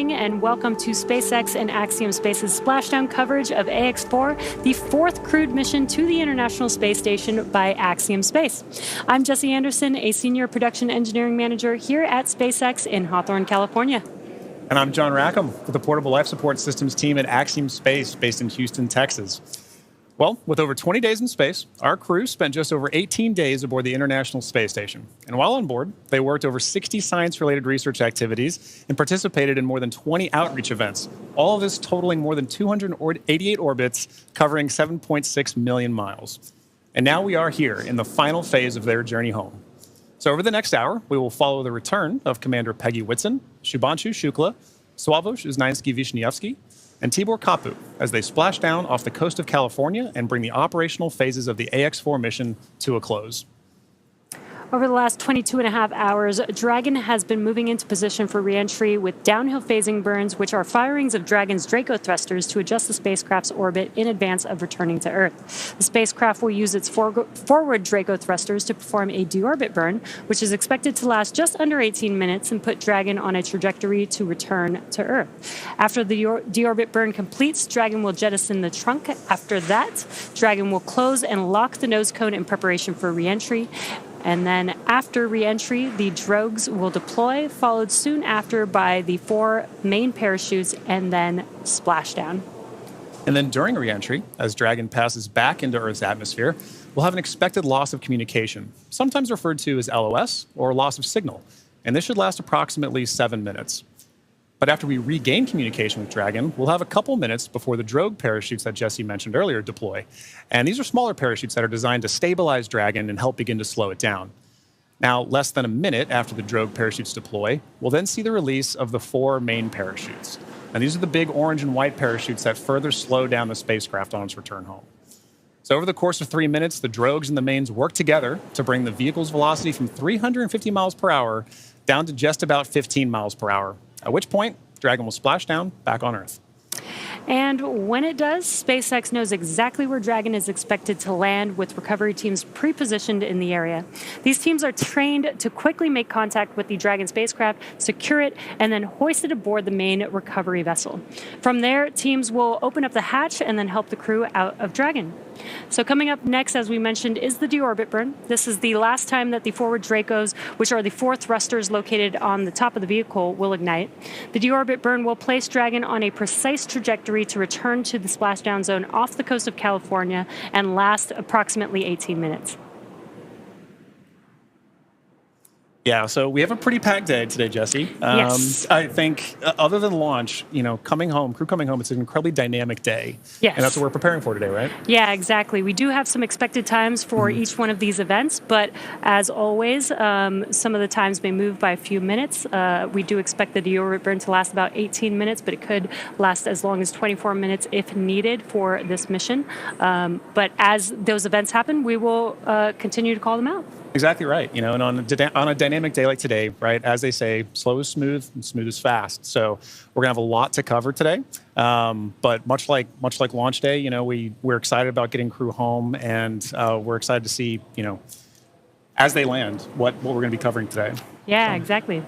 morning and welcome to SpaceX and Axiom-Space's splashdown coverage of AX-4, the fourth crewed mission to the International Space Station by Axiom-Space. I'm Jesse Anderson, a senior production engineering manager here at SpaceX in Hawthorne, California. And I'm John Rackham with the Portable Life Support Systems team at Axiom-Space based in Houston, Texas. Well, with over 20 days in space, our crew spent just over 18 days aboard the International Space Station. And while on board, they worked over 60 science-related research activities and participated in more than 20 outreach events, all of this totaling more than 288 orbits, covering 7.6 million miles. And now we are here in the final phase of their journey home. So over the next hour, we will follow the return of Commander Peggy Whitson, Shubhanshu Shukla, Sławomir Znański-Wiśniewski, and Tibor Kapu as they splash down off the coast of California and bring the operational phases of the AX-4 mission to a close. Over the last 22 and a half hours, Dragon has been moving into position for reentry with downhill phasing burns, which are firings of Dragon's Draco thrusters to adjust the spacecraft's orbit in advance of returning to Earth. The spacecraft will use its forward Draco thrusters to perform a deorbit burn, which is expected to last just under 18 minutes and put Dragon on a trajectory to return to Earth. After the deorbit burn completes, Dragon will jettison the trunk. After that, Dragon will close and lock the nose cone in preparation for reentry. And then after re-entry, the drogues will deploy, followed soon after by the 4 main parachutes and then splashdown. And then during re-entry, as Dragon passes back into Earth's atmosphere, we'll have an expected loss of communication, sometimes referred to as LOS, or loss of signal. And this should last approximately 7 minutes. But after we regain communication with Dragon, we'll have a couple minutes before the drogue parachutes that Jesse mentioned earlier deploy. And these are smaller parachutes that are designed to stabilize Dragon and help begin to slow it down. Now, less than a minute after the drogue parachutes deploy, we'll then see the release of the 4 main parachutes. And these are the big orange and white parachutes that further slow down the spacecraft on its return home. So over the course of 3 minutes, the drogues and the mains work together to bring the vehicle's velocity from 350 miles per hour down to just about 15 miles per hour. At which point, Dragon will splash down back on Earth. And when it does, SpaceX knows exactly where Dragon is expected to land, with recovery teams pre-positioned in the area. These teams are trained to quickly make contact with the Dragon spacecraft, secure it, and then hoist it aboard the main recovery vessel. From there, teams will open up the hatch and then help the crew out of Dragon. So coming up next, as we mentioned, is the deorbit burn. This is the last time that the forward Dracos, which are the 4 thrusters located on the top of the vehicle, will ignite. The deorbit burn will place Dragon on a precise trajectory to return to the splashdown zone off the coast of California and last approximately 18 minutes. Yeah, so we have a pretty packed day today, Jesse. Yes. I think other than launch, crew coming home, it's an incredibly dynamic day. Yes. And that's what we're preparing for today, right? Yeah, exactly. We do have some expected times for each one of these events, but as always, some of the times may move by a few minutes. We do expect the deorbit burn to last about 18 minutes, but it could last as long as 24 minutes if needed for this mission. But as those events happen, we will continue to call them out. Exactly right. And on a dynamic day like today, right, as they say, slow is smooth and smooth is fast. So we're going to have a lot to cover today. But much like launch day, we're excited about getting crew home, and we're excited to see, as they land, what we're going to be covering today. Yeah, exactly.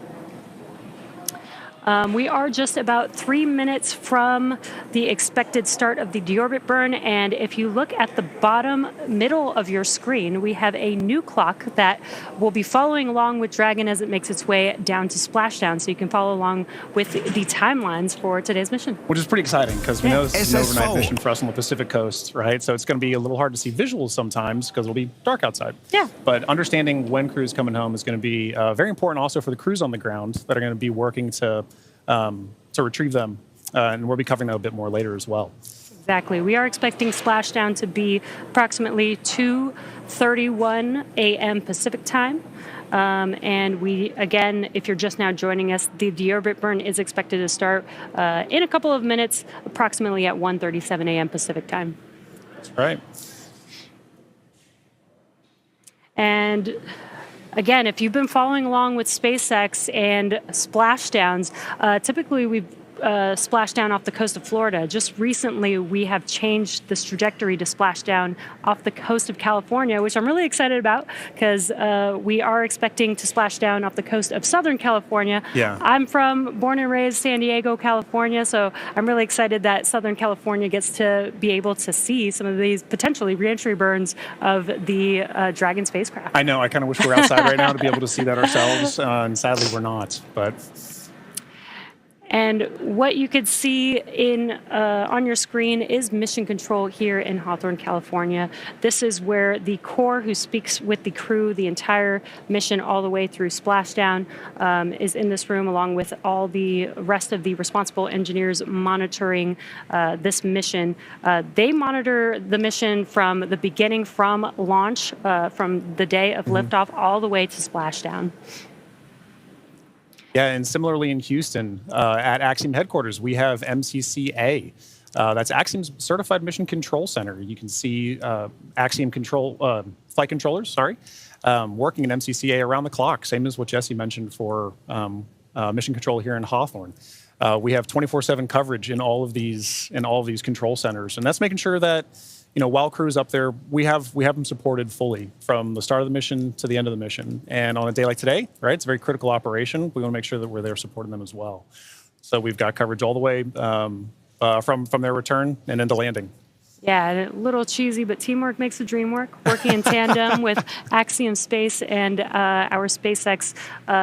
We are just about 3 minutes from the expected start of the deorbit burn, and if you look at the bottom middle of your screen, we have a new clock that will be following along with Dragon as it makes its way down to splashdown, so you can follow along with the timelines for today's mission. Which is pretty exciting, because we know this is an overnight mission for us on the Pacific Coast, right? So it's going to be a little hard to see visuals sometimes because it'll be dark outside. Yeah. But understanding when crew's coming home is going to be very important also for the crews on the ground that are going to be working to retrieve them, and we'll be covering that a bit more later as well. Exactly. We are expecting splashdown to be approximately 2:31 a.m. Pacific time. And we, again, if you're just now joining us, the deorbit burn is expected to start in a couple of minutes, approximately at 1:37 a.m. Pacific time. That's right. And again, if you've been following along with SpaceX and splashdowns, typically we've splashdown off the coast of Florida. Just recently, we have changed this trajectory to splashdown off the coast of California, which I'm really excited about because we are expecting to splash down off the coast of Southern California. Yeah. I'm born and raised San Diego, California, so I'm really excited that Southern California gets to be able to see some of these potentially reentry burns of the Dragon spacecraft. I know. I kind of wish we were outside right now to be able to see that ourselves, and sadly we're not. But and what you could see on your screen is mission control here in Hawthorne, California. This is where the core, who speaks with the crew the entire mission all the way through splashdown, is in this room, along with all the rest of the responsible engineers monitoring this mission. They monitor the mission from the beginning, from launch, from the day of liftoff, all the way to splashdown. Yeah, and similarly in Houston, at Axiom headquarters, we have MCCA. That's Axiom's Certified Mission Control Center. You can see Axiom flight controllers, working in MCCA around the clock, same as what Jesse mentioned for mission control here in Hawthorne. We have 24/7 coverage in all of these control centers, and that's making sure that, while crew's up there, we have them supported fully from the start of the mission to the end of the mission. And on a day like today, right, it's a very critical operation. We want to make sure that we're there supporting them as well. So we've got coverage all the way from their return and into landing. Yeah, a little cheesy, but teamwork makes the dream work. Working in tandem with Axiom-Space and our SpaceX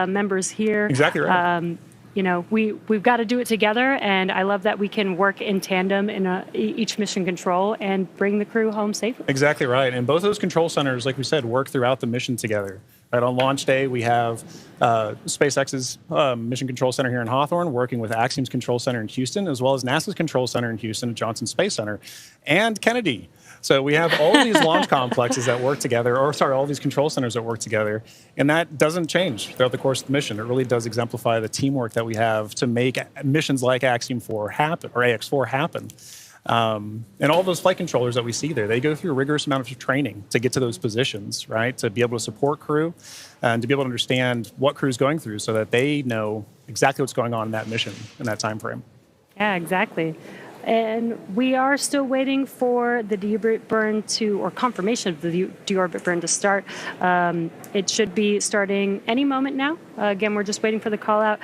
members here. Exactly right. We've got to do it together, and I love that we can work in tandem in each mission control and bring the crew home safely. Exactly right. And both of those control centers, like we said, work throughout the mission together. Right, on launch day, we have SpaceX's Mission Control Center here in Hawthorne working with Axiom's Control Center in Houston, as well as NASA's Control Center in Houston, Johnson Space Center, and Kennedy. So we have all these launch complexes that work together, all these control centers that work together, and that doesn't change throughout the course of the mission. It really does exemplify the teamwork that we have to make missions like Axiom-4 happen, or AX-4 happen. And all those flight controllers that we see there, they go through a rigorous amount of training to get to those positions, right? To be able to support crew and to be able to understand what crew's going through so that they know exactly what's going on in that mission in that time frame. Yeah, exactly. And we are still waiting for the deorbit burn or confirmation of the deorbit burn to start. It should be starting any moment now. Again, we're just waiting for the call out.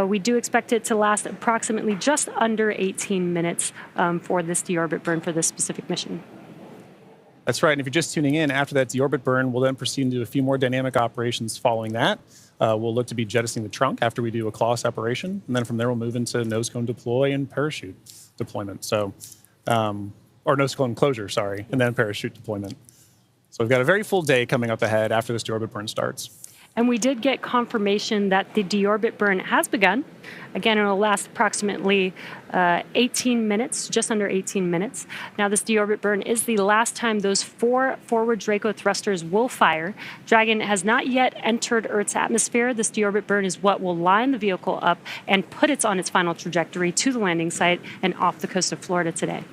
We do expect it to last approximately just under 18 minutes for this deorbit burn for this specific mission. That's right. And if you're just tuning in, after that deorbit burn, we'll then proceed into a few more dynamic operations following that. We'll look to be jettisoning the trunk after we do a claw separation. And then from there, we'll move into nose cone deploy and parachute deployment. So, or nose cone closure, and then parachute deployment. So we've got a very full day coming up ahead after this deorbit burn starts. And we did get confirmation that the deorbit burn has begun. Again, it will last approximately 18 minutes, just under 18 minutes. Now, this deorbit burn is the last time those 4 forward Draco thrusters will fire. Dragon has not yet entered Earth's atmosphere. This deorbit burn is what will line the vehicle up and put it on its final trajectory to the landing site and off the coast of Florida today.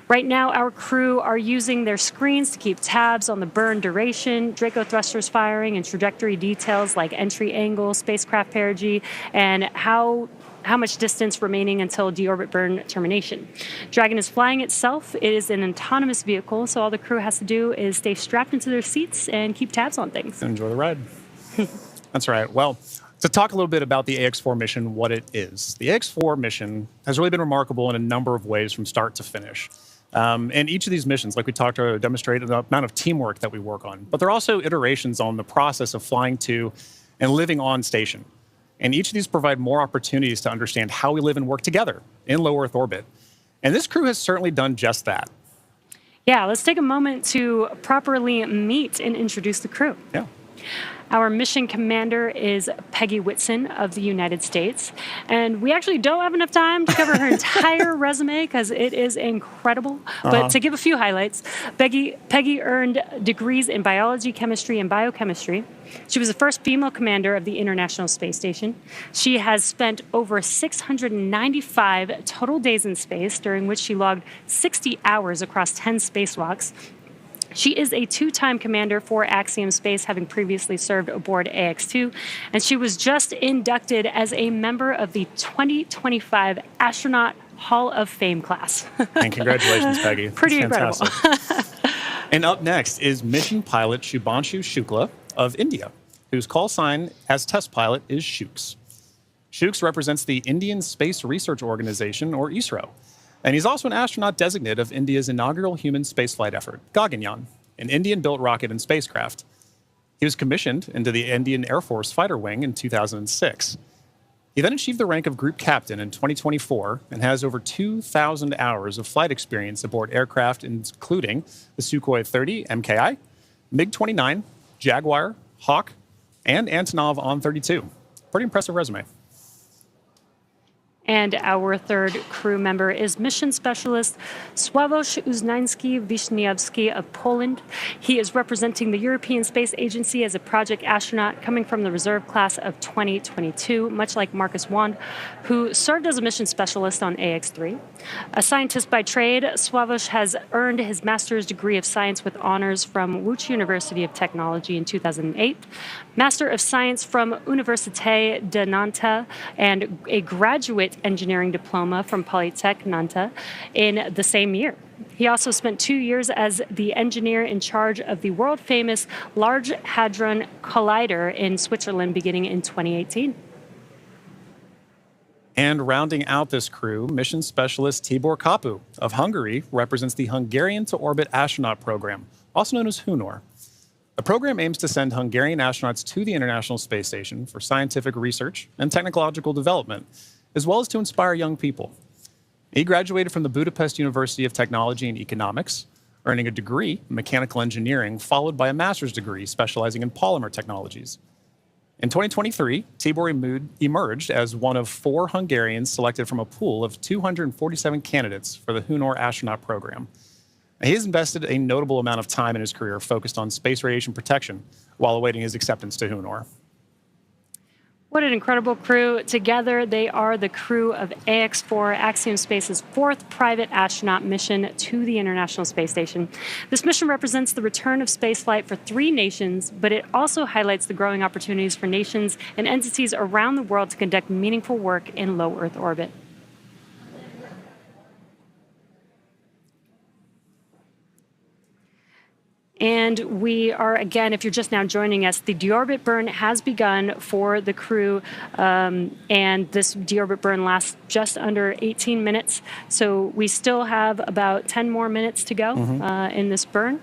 Right now, our crew are using their screens to keep tabs on the burn duration, Draco thrusters firing, and trajectory details like entry angle, spacecraft perigee, and how much distance remaining until deorbit burn termination. Dragon is flying itself. It is an autonomous vehicle, so all the crew has to do is stay strapped into their seats and keep tabs on things. And enjoy the ride. That's right. Well, to talk a little bit about the AX-4 mission, what it is. The AX-4 mission has really been remarkable in a number of ways from start to finish. And each of these missions, like we talked about, demonstrate the amount of teamwork that we work on. But they're also iterations on the process of flying to and living on station. And each of these provide more opportunities to understand how we live and work together in low Earth orbit. And this crew has certainly done just that. Yeah, let's take a moment to properly meet and introduce the crew. Yeah. Our mission commander is Peggy Whitson of the United States. And we actually don't have enough time to cover her entire resume because it is incredible. But to give a few highlights, Peggy earned degrees in biology, chemistry, and biochemistry. She was the first female commander of the International Space Station. She has spent over 695 total days in space, during which she logged 60 hours across 10 spacewalks. She is a two-time commander for Axiom-Space, having previously served aboard AX-2, and she was just inducted as a member of the 2025 Astronaut Hall of Fame class. And congratulations, Peggy. Pretty incredible. And up next is mission pilot Shubhanshu Shukla of India, whose call sign as test pilot is Shooks. Shooks represents the Indian Space Research Organization, or ISRO. And he's also an astronaut designate of India's inaugural human spaceflight effort, Gaganyaan, an Indian-built rocket and spacecraft. He was commissioned into the Indian Air Force Fighter Wing in 2006. He then achieved the rank of Group Captain in 2024 and has over 2,000 hours of flight experience aboard aircraft, including the Sukhoi 30 MKI, MiG-29, Jaguar, Hawk, and Antonov On-32. Pretty impressive resume. And our third crew member is mission specialist Sławomir Uznański-Wiśniewski of Poland. He is representing the European Space Agency as a project astronaut coming from the reserve class of 2022, much like Marcus Wand, who served as a mission specialist on AX-3. A scientist by trade, Sławomir has earned his master's degree of science with honors from Łódź University of Technology in 2008, Master of Science from Université de Nantes, and a graduate engineering diploma from Polytech Nantes in the same year. He also spent 2 years as the engineer in charge of the world-famous Large Hadron Collider in Switzerland beginning in 2018. And rounding out this crew, mission specialist Tibor Kapu of Hungary represents the Hungarian to Orbit astronaut program, also known as HUNOR. The program aims to send Hungarian astronauts to the International Space Station for scientific research and technological development, as well as to inspire young people. He graduated from the Budapest University of Technology and Economics, earning a degree in mechanical engineering, followed by a master's degree specializing in polymer technologies. In 2023, Tibor emerged as one of 4 Hungarians selected from a pool of 247 candidates for the HUNOR astronaut program. He has invested a notable amount of time in his career focused on space radiation protection while awaiting his acceptance to HUNOR. What an incredible crew. Together, they are the crew of AX-4, Axiom-Space's 4th private astronaut mission to the International Space Station. This mission represents the return of spaceflight for 3 nations, but it also highlights the growing opportunities for nations and entities around the world to conduct meaningful work in low Earth orbit. And we are, again, if you're just now joining us, the deorbit burn has begun for the crew, and this deorbit burn lasts just under 18 minutes. So we still have about 10 more minutes to go in this burn,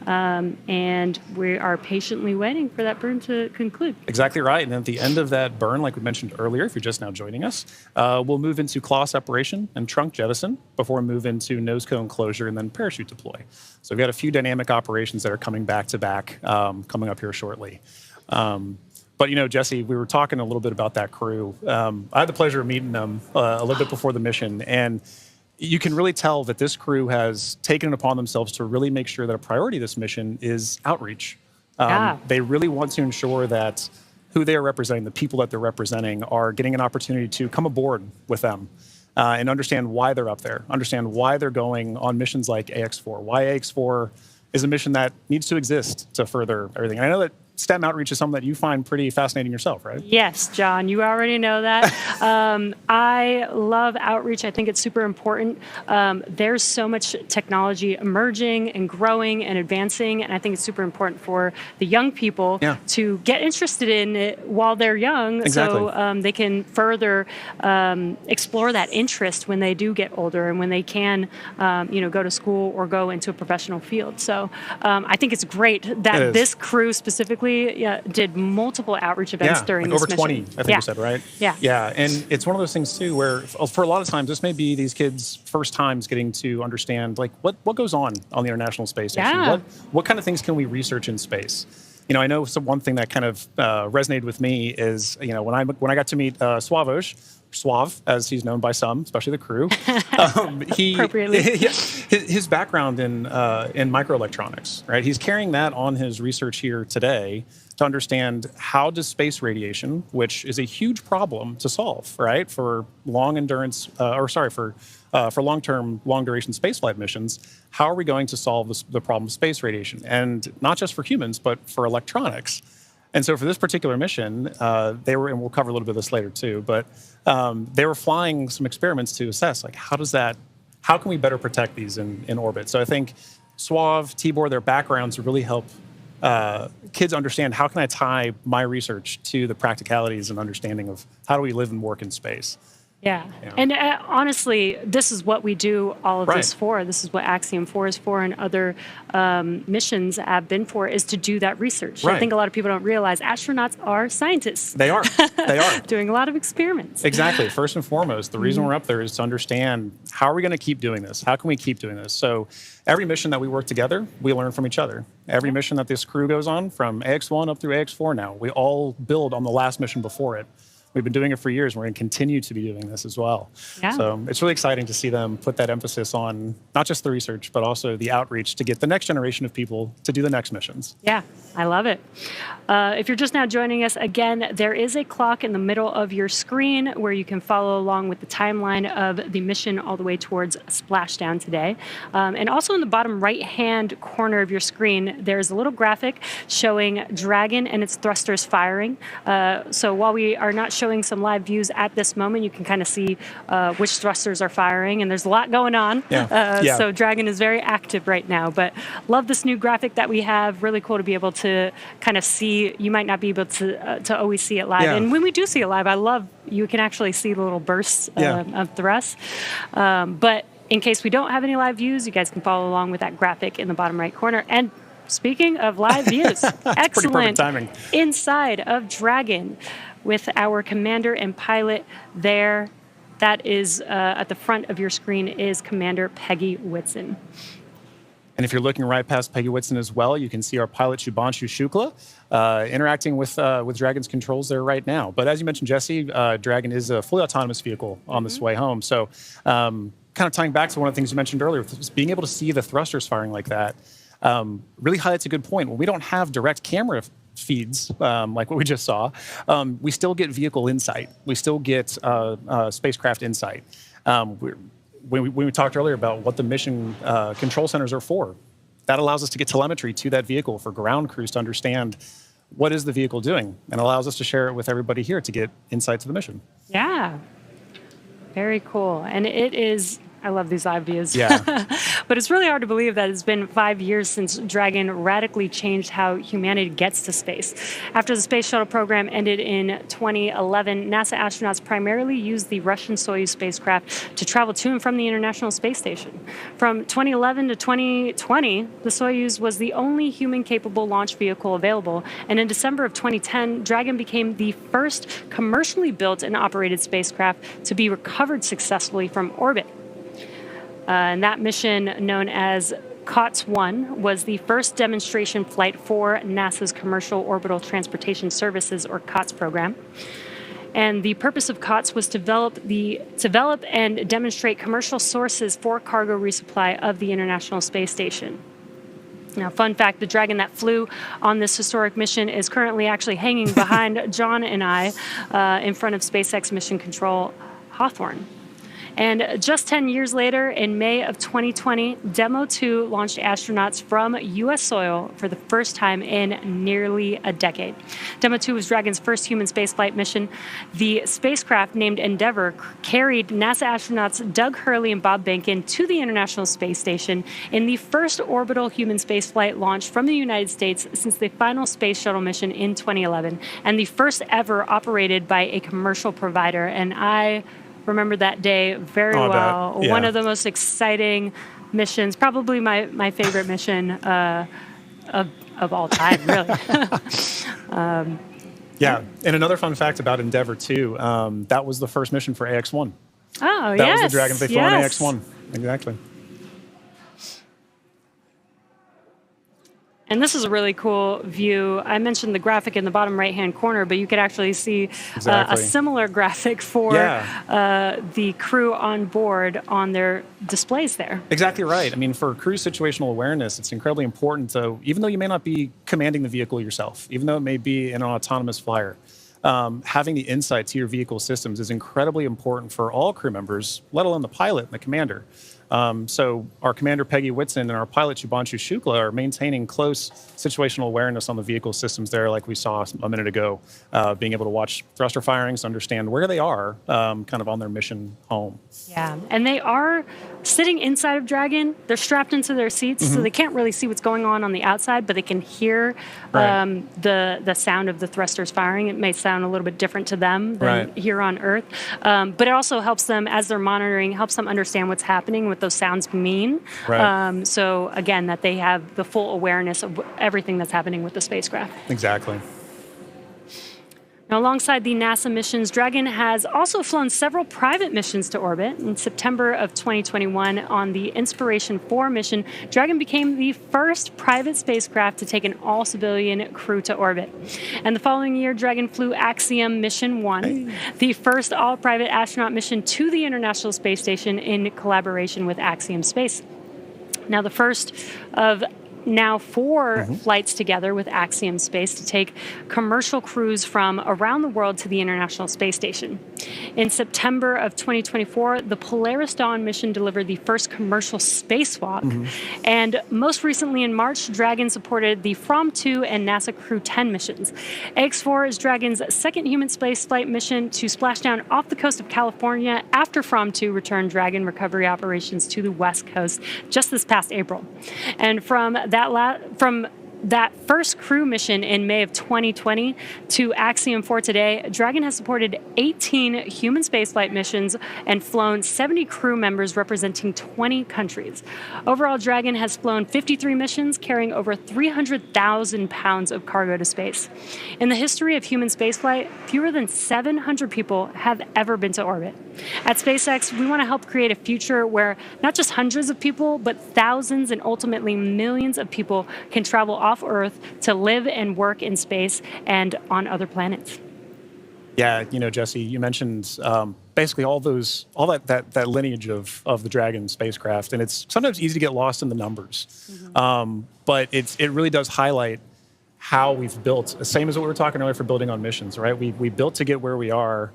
and we are patiently waiting for that burn to conclude. Exactly right. And at the end of that burn, like we mentioned earlier, if you're just now joining us, we'll move into claw separation and trunk jettison before we move into nose cone closure and then parachute deploy. So we've got a few dynamic operations that are coming back to back, coming up here shortly. But, you know, Jesse, we were talking a little bit about that crew. I had the pleasure of meeting them a little bit before the mission, and you can really tell that this crew has taken it upon themselves to really make sure that a priority of this mission is outreach. They really want to ensure that who they are representing, the people that they're representing, are getting an opportunity to come aboard with them and understand why they're up there, understand why they're going on missions like AX-4, why AX-4 is a mission that needs to exist to further everything. And I know that STEM outreach is something that you find pretty fascinating yourself, right? Yes, John, you already know that. I love outreach. I think it's super important. There's so much technology emerging and growing and advancing, and I think it's super important for the young people to get interested in it while they're young, so they can further explore that interest when they do get older and when they can, go to school or go into a professional field. So I think it's great that this crew specifically did multiple outreach events during this mission. Over 20, I think you said, right? Yeah. Yeah, and it's one of those things, too, where for a lot of times, this may be these kids' first times getting to understand, like, what goes on the International Space Station? Yeah. What kind of things can we research in space? You know, I know one thing that kind of resonated with me is, when I got to meet Sławomir, Suave, as he's known by some, especially the crew. Appropriately. His background in microelectronics, right? He's carrying that on his research here today to understand how does space radiation, which is a huge problem to solve, right, for long endurance, for long-term, long-duration spaceflight missions, how are we going to solve the problem of space radiation? And not just for humans, but for electronics. And so for this particular mission, they were, and we'll cover a little bit of this later too, but they were flying some experiments to assess, like, how can we better protect these in orbit? So I think Suave, Tibor, their backgrounds really help kids understand how can I tie my research to the practicalities and understanding of how do we live and work in space. Yeah. And honestly, this is what we do all of this for. This is what Axiom-4 is for, and other missions have been for, is to do that research. I think a lot of people don't realize astronauts are scientists. They are. They are. Doing a lot of experiments. Exactly. First and foremost, the reason we're up there is to understand how are we going to keep doing this? How can we keep doing this? So every mission that we work together, we learn from each other. Every mission that this crew goes on, from AX1 up through AX4 now, we all build on the last mission before it. We've been doing it for years. We're going to continue to be doing this as well. Yeah. So it's really exciting to see them put that emphasis on not just the research, but also the outreach to get the next generation of people to do the next missions. Yeah, I love it. If you're just now joining us, again, there is a clock in the middle of your screen where you can follow along with the timeline of the mission all the way towards splashdown today. And also in the bottom right-hand corner of your screen, there's a little graphic showing Dragon and its thrusters firing. So while we are not showing some live views at this moment, you can kind of see which thrusters are firing, and there's a lot going on. So Dragon is very active right now, but love this new graphic that we have. Really cool to be able to kind of see. You might not be able to always see it live, and when we do see it live, I love you can actually see the little bursts of thrust. But in case we don't have any live views, you guys can follow along with that graphic in the bottom right corner. And speaking of live views, excellent timing. Inside of Dragon, with our commander and pilot there. That is at the front of your screen is Commander Peggy Whitson. And if you're looking right past Peggy Whitson as well, you can see our pilot Shubhanshu Shukla interacting with Dragon's controls there right now. But as you mentioned, Jesse, Dragon is a fully autonomous vehicle on this way home. So kind of tying back to one of the things you mentioned earlier, being able to see the thrusters firing like that really highlights a good point. When we don't have direct camera feeds like what we just saw, we still get vehicle insight. We still get spacecraft insight. When we talked earlier about what the mission control centers are for, that allows us to get telemetry to that vehicle for ground crews to understand what is the vehicle doing, and allows us to share it with everybody here to get insight to the mission. Yeah. Very cool. And it is... I love these live views. Yeah. But it's really hard to believe that it's been 5 years since Dragon radically changed how humanity gets to space. After the space shuttle program ended in 2011, NASA astronauts primarily used the Russian Soyuz spacecraft to travel to and from the International Space Station. From 2011 to 2020, the Soyuz was the only human-capable launch vehicle available, and in December of 2010, Dragon became the first commercially built and operated spacecraft to be recovered successfully from orbit. And that mission, known as COTS-1, was the first demonstration flight for NASA's Commercial Orbital Transportation Services, or COTS program. And the purpose of COTS was to develop and demonstrate commercial sources for cargo resupply of the International Space Station. Now, fun fact, the Dragon that flew on this historic mission is currently actually hanging behind John and I in front of SpaceX Mission Control Hawthorne. And just 10 years later, in May of 2020, Demo 2 launched astronauts from U.S. soil for the first time in nearly a decade. Demo 2 was Dragon's first human spaceflight mission. The spacecraft, named Endeavour, carried NASA astronauts Doug Hurley and Bob Behnken to the International Space Station in the first orbital human spaceflight launch from the United States since the final space shuttle mission in 2011, and the first ever operated by a commercial provider. And I remember that day very well. Yeah. One of the most exciting missions, probably my favorite mission of all time, really. Yeah, and another fun fact about Endeavour, too, that was the first mission for AX-1. Oh, yes. That was the Dragon they flew on AX-1. Exactly. And this is a really cool view. I mentioned the graphic in the bottom right-hand corner, but you could actually see a similar graphic for the crew on board on their displays there. Exactly right. I mean, for crew situational awareness, it's incredibly important. So even though you may not be commanding the vehicle yourself, even though it may be an autonomous flyer, having the insight to your vehicle systems is incredibly important for all crew members, let alone the pilot and the commander. So our commander, Peggy Whitson, and our pilot, Shubhanshu Shukla, are maintaining close situational awareness on the vehicle systems there, like we saw a minute ago, being able to watch thruster firings, understand where they are kind of on their mission home. Yeah, and they are sitting inside of Dragon. They're strapped into their seats, so they can't really see what's going on the outside, but they can hear the sound of the thrusters firing. It may sound a little bit different to them than here on Earth, but it also helps them, as they're monitoring, helps them understand what's happening, what those sounds mean. So again, that they have the full awareness of everything that's happening with the spacecraft. Exactly. Now, alongside the NASA missions, Dragon has also flown several private missions to orbit. In September of 2021, on the Inspiration-4 mission, Dragon became the first private spacecraft to take an all-civilian crew to orbit. And the following year, Dragon flew Axiom Mission 1, the first all-private astronaut mission to the International Space Station in collaboration with Axiom-Space. Now, the first of now 4 flights together with Axiom-Space to take commercial crews from around the world to the International Space Station. In September of 2024, the Polaris Dawn mission delivered the first commercial spacewalk. And most recently in March, Dragon supported the From-2 and NASA Crew 10 missions. X4 is Dragon's second human spaceflight mission to splash down off the coast of California after From-2 returned Dragon recovery operations to the West Coast just this past April. And from that first crew mission in May of 2020 to Axiom-4 today, Dragon has supported 18 human spaceflight missions and flown 70 crew members representing 20 countries. Overall, Dragon has flown 53 missions, carrying over 300,000 pounds of cargo to space. In the history of human spaceflight, fewer than 700 people have ever been to orbit. At SpaceX, we want to help create a future where not just hundreds of people, but thousands and ultimately millions of people can travel off Earth to live and work in space and on other planets. Yeah, Jesse, you mentioned basically all that lineage of the Dragon spacecraft, and it's sometimes easy to get lost in the numbers, but it really does highlight how we've built, the same as what we were talking earlier for building on missions, right? We built to get where we are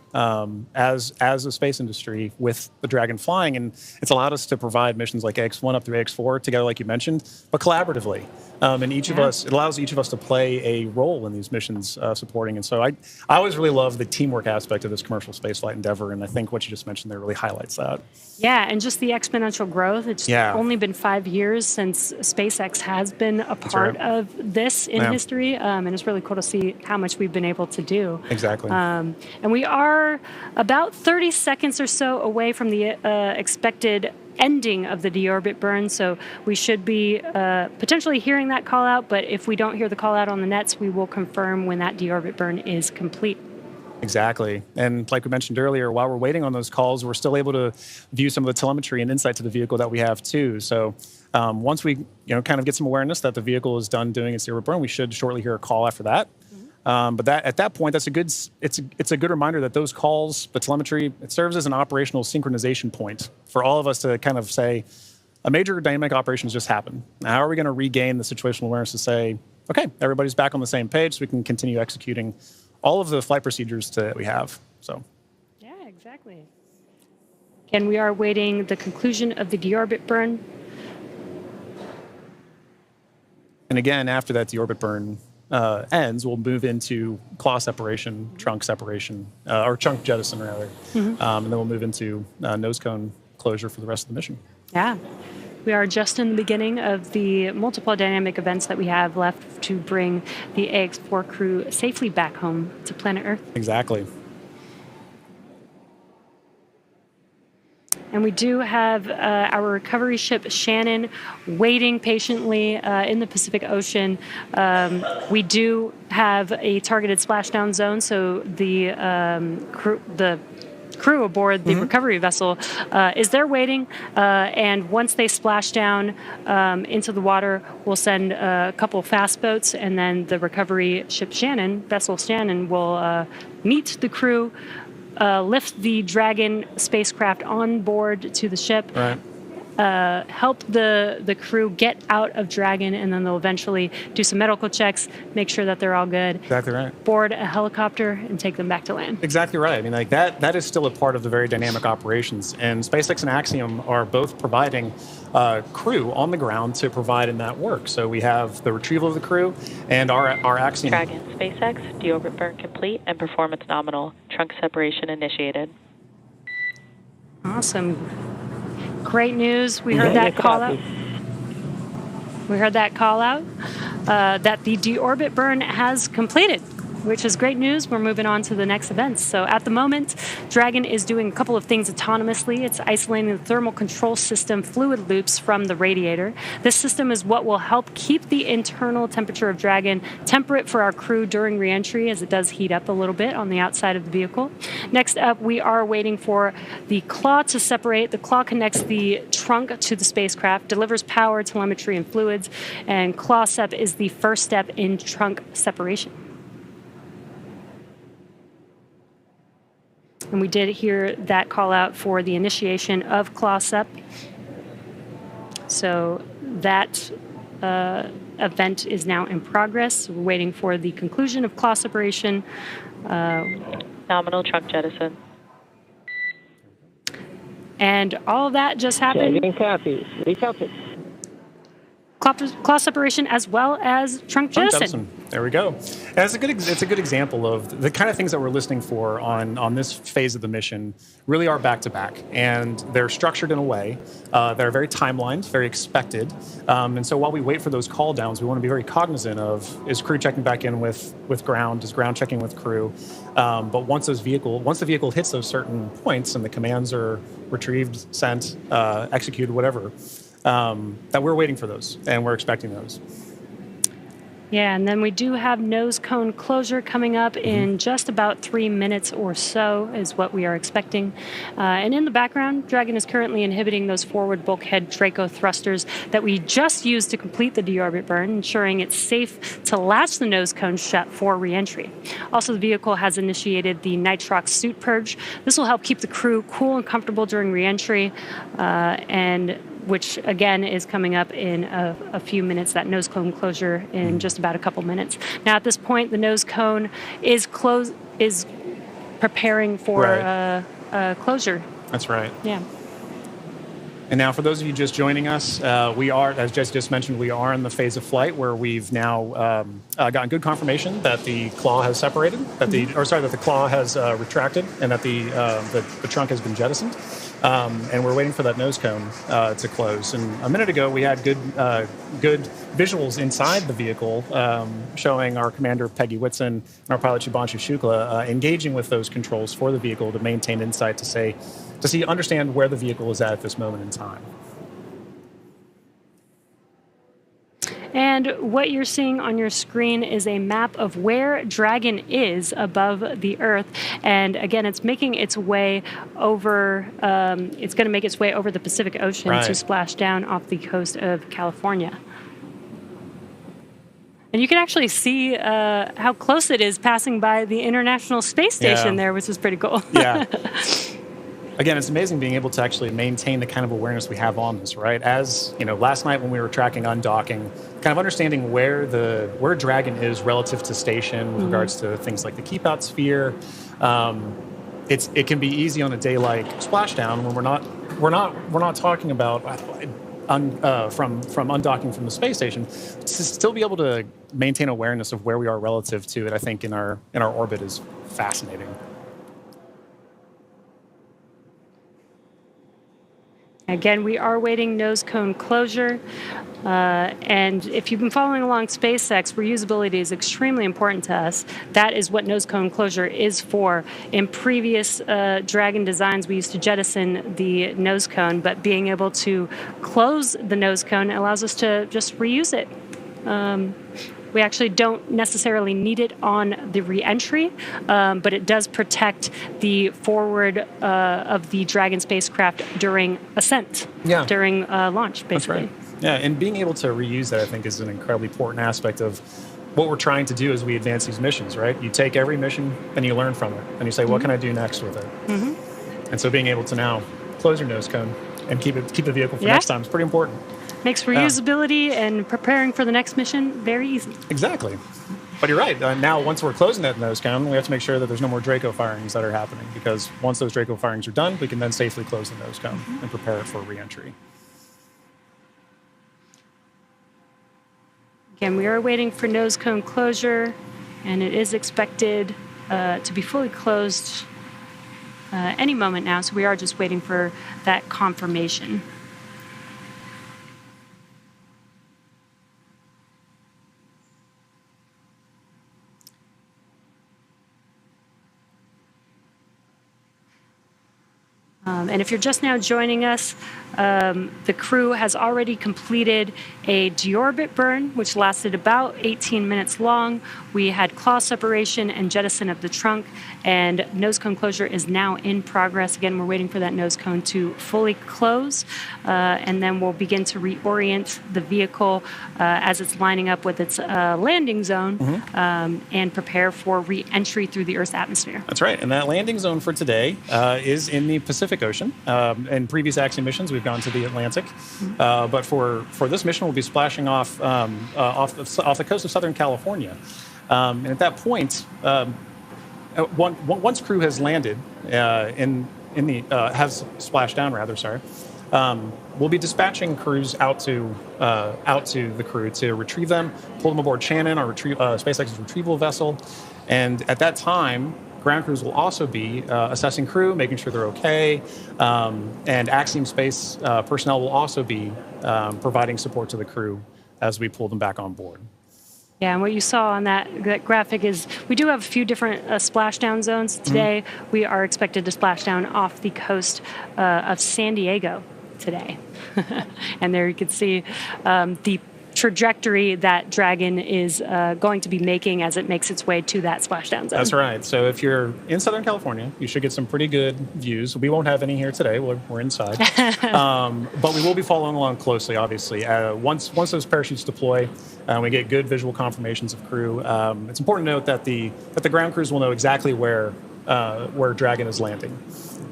as a space industry with the Dragon flying, and it's allowed us to provide missions like X1 up through X4 together, like you mentioned, but collaboratively. And each of us, it allows each of us to play a role in these missions supporting. And so I always really love the teamwork aspect of this commercial spaceflight endeavor, and I think what you just mentioned there really highlights that. Yeah, and just the exponential growth. It's only been 5 years since SpaceX has been a part of this in history, and it's really cool to see how much we've been able to do. Exactly. And we are about 30 seconds or so away from the expected ending of the deorbit burn, so we should be potentially hearing that call out, but if we don't hear the call out on the nets, we will confirm when that deorbit burn is complete. Exactly. And like we mentioned earlier, while we're waiting on those calls, we're still able to view some of the telemetry and insight to the vehicle that we have too. So once we kind of get some awareness that the vehicle is done doing its deorbit burn, we should shortly hear a call after that. But at that point, it's a good reminder that those calls, the telemetry, it serves as an operational synchronization point for all of us to kind of say, a major dynamic operation has just happened. Now, how are we going to regain the situational awareness to say, okay, everybody's back on the same page, so we can continue executing all of the flight procedures that we have. So. Yeah, exactly. And we are awaiting the conclusion of the deorbit burn. And again, after that deorbit burn ends, we'll move into claw separation, trunk separation, or chunk jettison rather, and then we'll move into nose cone closure for the rest of the mission. Yeah. We are just in the beginning of the multiple dynamic events that we have left to bring the AX4 crew safely back home to planet Earth. Exactly. And we do have our recovery ship Shannon waiting patiently in the Pacific Ocean. We do have a targeted splashdown zone, so the crew aboard the recovery vessel is they're waiting, and once they splash down into the water, we'll send a couple fast boats, and then the recovery ship vessel Shannon, will meet the crew, lift the Dragon spacecraft on board to the ship, Right. Help the crew get out of Dragon, and then they'll eventually do some medical checks, make sure that they're all good. Exactly right. Board a helicopter and take them back to land. Exactly right. I mean, like that is still a part of the very dynamic operations. And SpaceX and Axiom are both providing crew on the ground to provide in that work. So we have the retrieval of the crew and our Axiom. Dragon, SpaceX, deorbit burn complete and performance nominal. Trunk separation initiated. Awesome. Great news. We heard that call out. We heard that call out that the deorbit burn has completed, which is great news. We're moving on to the next events. So at the moment, Dragon is doing a couple of things autonomously. It's isolating the thermal control system fluid loops from the radiator. This system is what will help keep the internal temperature of Dragon temperate for our crew during reentry, as it does heat up a little bit on the outside of the vehicle. Next up, we are waiting for the claw to separate. The claw connects the trunk to the spacecraft, delivers power, telemetry, and fluids, and claw sep is the first step in trunk separation. And we did hear that call out for the initiation of claw sep. So that event is now in progress. We're waiting for the conclusion of claw separation. Nominal trunk jettison. And all of that just happened. Copy. Recopy. Claw separation as well as trunk jettison. There we go. And it's a good example of the kind of things that we're listening for on this phase of the mission. Really are back to back, and they're structured in a way that are very timelined, very expected. And so while we wait for those call downs, we want to be very cognizant of, is crew checking back in with ground, is ground checking with crew. But once the vehicle hits those certain points and the commands are retrieved, sent, executed, whatever. That we're waiting for those, and we're expecting those. Yeah, and then we do have nose cone closure coming up in just about 3 minutes or so is what we are expecting. And in the background, Dragon is currently inhibiting those forward bulkhead Draco thrusters that we just used to complete the deorbit burn, ensuring it's safe to latch the nose cone shut for reentry. Also, the vehicle has initiated the nitrox suit purge. This will help keep the crew cool and comfortable during reentry, and which again is coming up in a few minutes, that nose cone closure in just about a couple minutes. Now at this point, the nose cone is preparing for closure. That's right. Yeah. And now for those of you just joining us, we are, as Jess just mentioned, we are in the phase of flight where we've now gotten good confirmation that the claw has separated, that the claw has retracted, and that the trunk has been jettisoned. And we're waiting for that nose cone to close. And a minute ago, we had good visuals inside the vehicle showing our commander, Peggy Whitson, and our pilot, Shubhanshu Shukla, engaging with those controls for the vehicle to maintain insight, to understand where the vehicle is at this moment in time. And what you're seeing on your screen is a map of where Dragon is above the Earth. And again, it's making its way over, it's going to make its way over the Pacific Ocean to splash down off the coast of California. And you can actually see how close it is passing by the International Space Station there, which is pretty cool. Yeah. Again, it's amazing being able to actually maintain the kind of awareness we have on this, right? As you know, last night when we were tracking undocking, kind of understanding where Dragon is relative to station with regards to things like the keep out sphere. It can be easy on a day like splashdown when we're not talking about from undocking from the space station, to still be able to maintain awareness of where we are relative to it. I think in our orbit is fascinating. Again, we are waiting nose cone closure. And if you've been following along SpaceX, reusability is extremely important to us. That is what nose cone closure is for. In previous Dragon designs, we used to jettison the nose cone, but being able to close the nose cone allows us to just reuse it. We actually don't necessarily need it on the re-entry, but it does protect the forward of the Dragon spacecraft during ascent, during launch, basically. That's right. Yeah, and being able to reuse that, I think, is an incredibly important aspect of what we're trying to do as we advance these missions, right? You take every mission and you learn from it, and you say, what can I do next with it? And so being able to now close your nose cone and keep the vehicle for next time is pretty important. Makes reusability and preparing for the next mission very easy. Exactly. But you're right. Now, once we're closing that nose cone, we have to make sure that there's no more Draco firings that are happening, because once those Draco firings are done, we can then safely close the nose cone and prepare it for re-entry. Again, we are waiting for nose cone closure, and it is expected to be fully closed any moment now, so we are just waiting for that confirmation. And if you're just now joining us, the crew has already completed a deorbit burn, which lasted about 18 minutes long. We had claw separation and jettison of the trunk, and nose cone closure is now in progress. Again, we're waiting for that nose cone to fully close, and then we'll begin to reorient the vehicle as it's lining up with its landing zone and prepare for re-entry through the Earth's atmosphere. That's right. And that landing zone for today is in the Pacific Ocean. In previous Axiom missions, we've gone to the Atlantic. But for this mission, we'll be splashing off the coast of Southern California. And at that point, once crew has landed has splashed down, we'll be dispatching crews out to the crew to retrieve them, pull them aboard Shannon, our SpaceX's retrieval vessel, and at that time, ground crews will also be assessing crew, making sure they're okay, and Axiom-Space personnel will also be providing support to the crew as we pull them back on board. Yeah, and what you saw on that graphic is we do have a few different splashdown zones. Today, we are expected to splash down off the coast of San Diego today. And there you can see the trajectory that Dragon is going to be making as it makes its way to that splashdown zone. That's right. So if you're in Southern California, you should get some pretty good views. We won't have any here today. We're inside. But we will be following along closely, obviously. Once those parachutes deploy, we get good visual confirmations of crew. It's important to note that the ground crews will know exactly where Dragon is landing.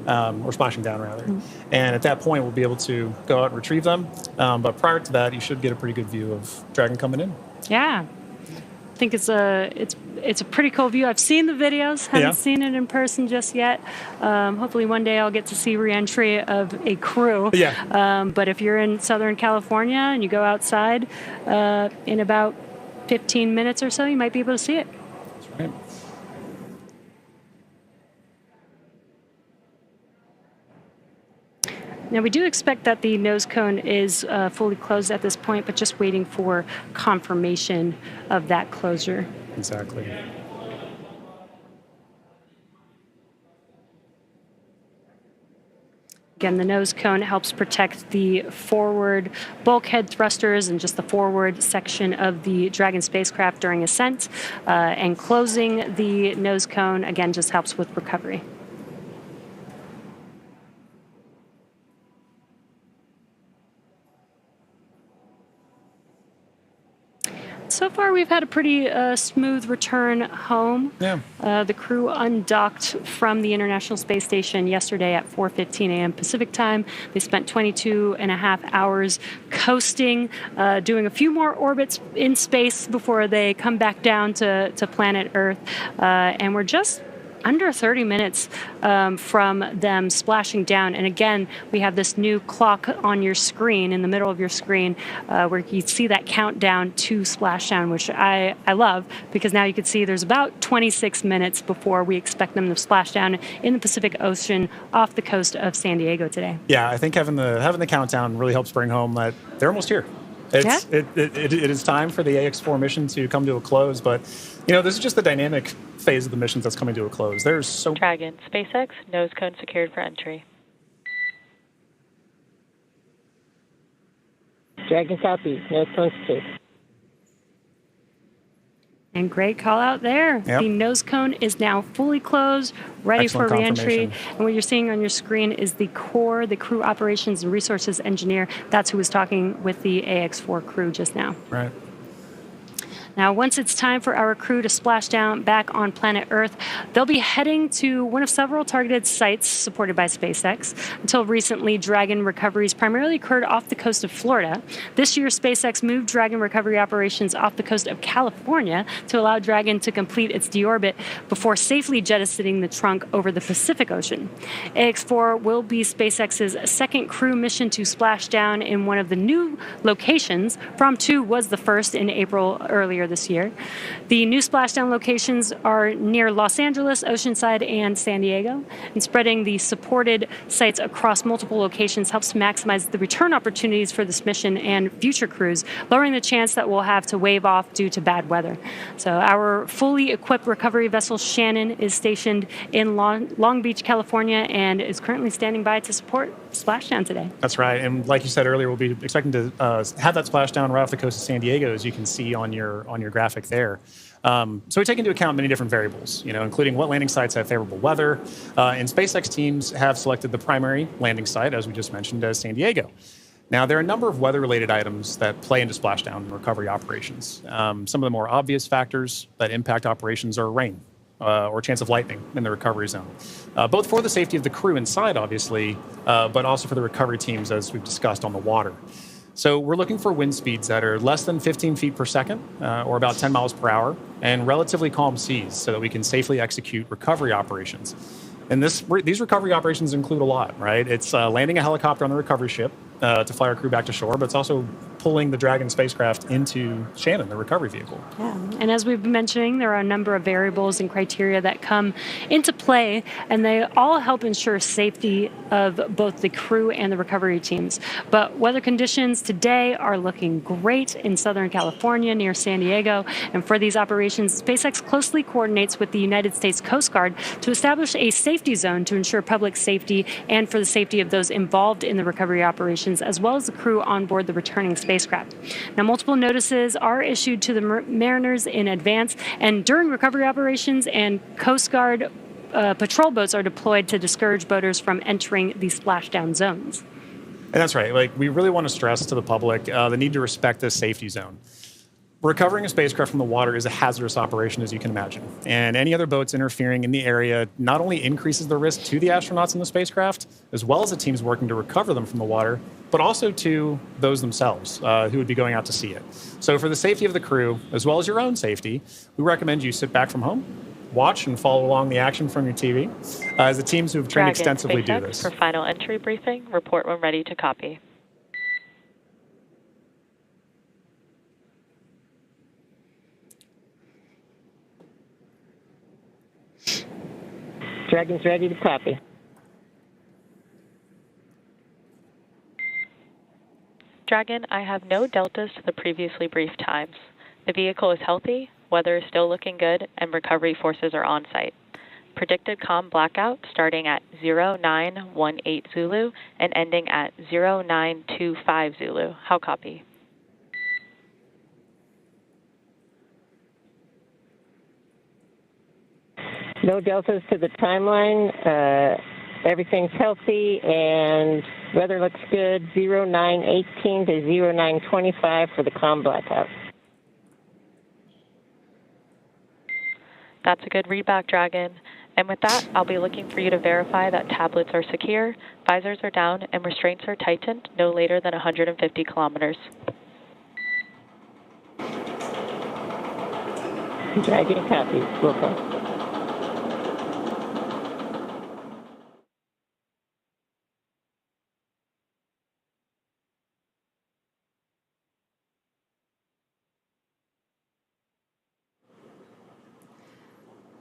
Or splashing down, rather. And at that point, we'll be able to go out and retrieve them. But prior to that, you should get a pretty good view of Dragon coming in. Yeah. I think it's a pretty cool view. I've seen the videos, haven't seen it in person just yet. Hopefully one day I'll get to see re-entry of a crew. But if you're in Southern California and you go outside in about 15 minutes or so, you might be able to see it. That's right. Now, we do expect that the nose cone is fully closed at this point, but just waiting for confirmation of that closure. Exactly. Again, the nose cone helps protect the forward bulkhead thrusters and just the forward section of the Dragon spacecraft during ascent. And closing the nose cone, again, just helps with recovery. So far, we've had a pretty smooth return home. The crew undocked from the International Space Station yesterday at 4:15 a.m. Pacific time. They spent 22 and a half hours coasting, doing a few more orbits in space before they come back down to planet Earth. And we're just under 30 minutes from them splashing down. And again, we have this new clock on your screen, in the middle of your screen, where you see that countdown to splashdown, which I love, because now you can see there's about 26 minutes before we expect them to splash down in the Pacific Ocean off the coast of San Diego today. Yeah, I think having the countdown really helps bring home that they're almost here. It is time for the AX-4 mission to come to a close, but this is just the dynamic phase of the missions that's coming to a close. There's so Dragon, SpaceX, nose cone secured for entry. Dragon copy, nose cone secured. And great call out there. Yep. The nose cone is now fully closed, ready Excellent for reentry. confirmation. And what you're seeing on your screen is the core, the crew operations and resources engineer. That's who was talking with the AX-4 crew just now. Right. Now, once it's time for our crew to splash down back on planet Earth, they'll be heading to one of several targeted sites supported by SpaceX. Until recently, Dragon recoveries primarily occurred off the coast of Florida. This year, SpaceX moved Dragon recovery operations off the coast of California to allow Dragon to complete its deorbit before safely jettisoning the trunk over the Pacific Ocean. AX-4 will be SpaceX's second crew mission to splash down in one of the new locations. From 2 was the first in April earlier this year. The new splashdown locations are near Los Angeles, Oceanside, and San Diego. And spreading the supported sites across multiple locations helps to maximize the return opportunities for this mission and future crews, lowering the chance that we'll have to wave off due to bad weather. So our fully equipped recovery vessel Shannon is stationed in Long Beach, California, and is currently standing by to support splashdown today. That's right. And like you said earlier, we'll be expecting to have that splashdown right off the coast of San Diego, as you can see on your graphic there. So we take into account many different variables, including what landing sites have favorable weather. And SpaceX teams have selected the primary landing site, as we just mentioned, as San Diego. Now, there are a number of weather-related items that play into splashdown and recovery operations. Some of the more obvious factors that impact operations are rain or chance of lightning in the recovery zone, both for the safety of the crew inside, obviously, but also for the recovery teams, as we've discussed, on the water. So we're looking for wind speeds that are less than 15 feet per second, or about 10 miles per hour, and relatively calm seas so that we can safely execute recovery operations. And these recovery operations include a lot, right? It's landing a helicopter on the recovery ship to fly our crew back to shore, but it's also pulling the Dragon spacecraft into Shannon, the recovery vehicle. Yeah, and as we've been mentioning, there are a number of variables and criteria that come into play, and they all help ensure safety of both the crew and the recovery teams. But weather conditions today are looking great in Southern California near San Diego, and for these operations, SpaceX closely coordinates with the United States Coast Guard to establish a safety zone to ensure public safety and for the safety of those involved in the recovery operations, as well as the crew on board the returning spacecraft. Now, multiple notices are issued to the mariners in advance and during recovery operations, and Coast Guard patrol boats are deployed to discourage boaters from entering the splashdown zones. And that's right. Like, we really want to stress to the public the need to respect this safety zone. Recovering a spacecraft from the water is a hazardous operation, as you can imagine. And any other boats interfering in the area not only increases the risk to the astronauts in the spacecraft, as well as the teams working to recover them from the water, but also to those themselves who would be going out to see it. So for the safety of the crew, as well as your own safety, we recommend you sit back from home, watch and follow along the action from your TV, as the teams who have trained extensively do this. For final entry briefing, report when ready to copy. Dragon's ready to copy. Dragon, I have no deltas to the previously briefed times. The vehicle is healthy, weather is still looking good, and recovery forces are on site. Predicted comm blackout starting at 0918 Zulu and ending at 0925 Zulu. How copy? No deltas to the timeline. Everything's healthy and weather looks good. 0918 to 0925 for the comm blackout. That's a good readback, Dragon. And with that, I'll be looking for you to verify that tablets are secure, visors are down, and restraints are tightened no later than 150 kilometers. Dragon copies. Welcome.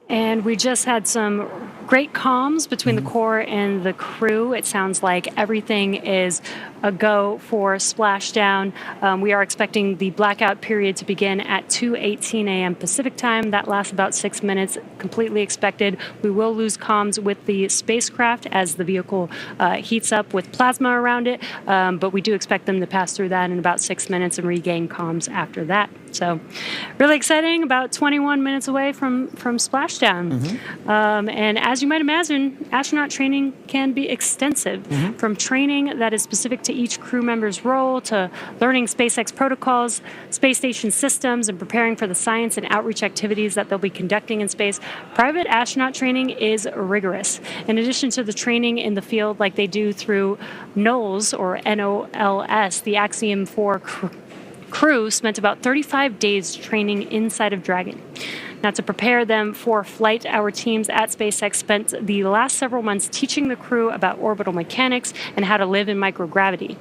And we just had some great comms between the core and the crew. It sounds like everything is a go for splashdown. We are expecting the blackout period to begin at 2:18 a.m. Pacific time. That lasts about 6 minutes, completely expected. We will lose comms with the spacecraft as the vehicle heats up with plasma around it, but we do expect them to pass through that in about 6 minutes and regain comms after that. So really exciting, about 21 minutes away from splashdown. And as you might imagine, astronaut training can be extensive, from training that is specific to each crew member's role to learning SpaceX protocols, space station systems, and preparing for the science and outreach activities that they'll be conducting in space. Private astronaut training is rigorous. In addition to the training in the field like they do through NOLS, or NOLS, the Axiom-4 crew spent about 35 days training inside of Dragon. Now, to prepare them for flight, our teams at SpaceX spent the last several months teaching the crew about orbital mechanics and how to live in microgravity.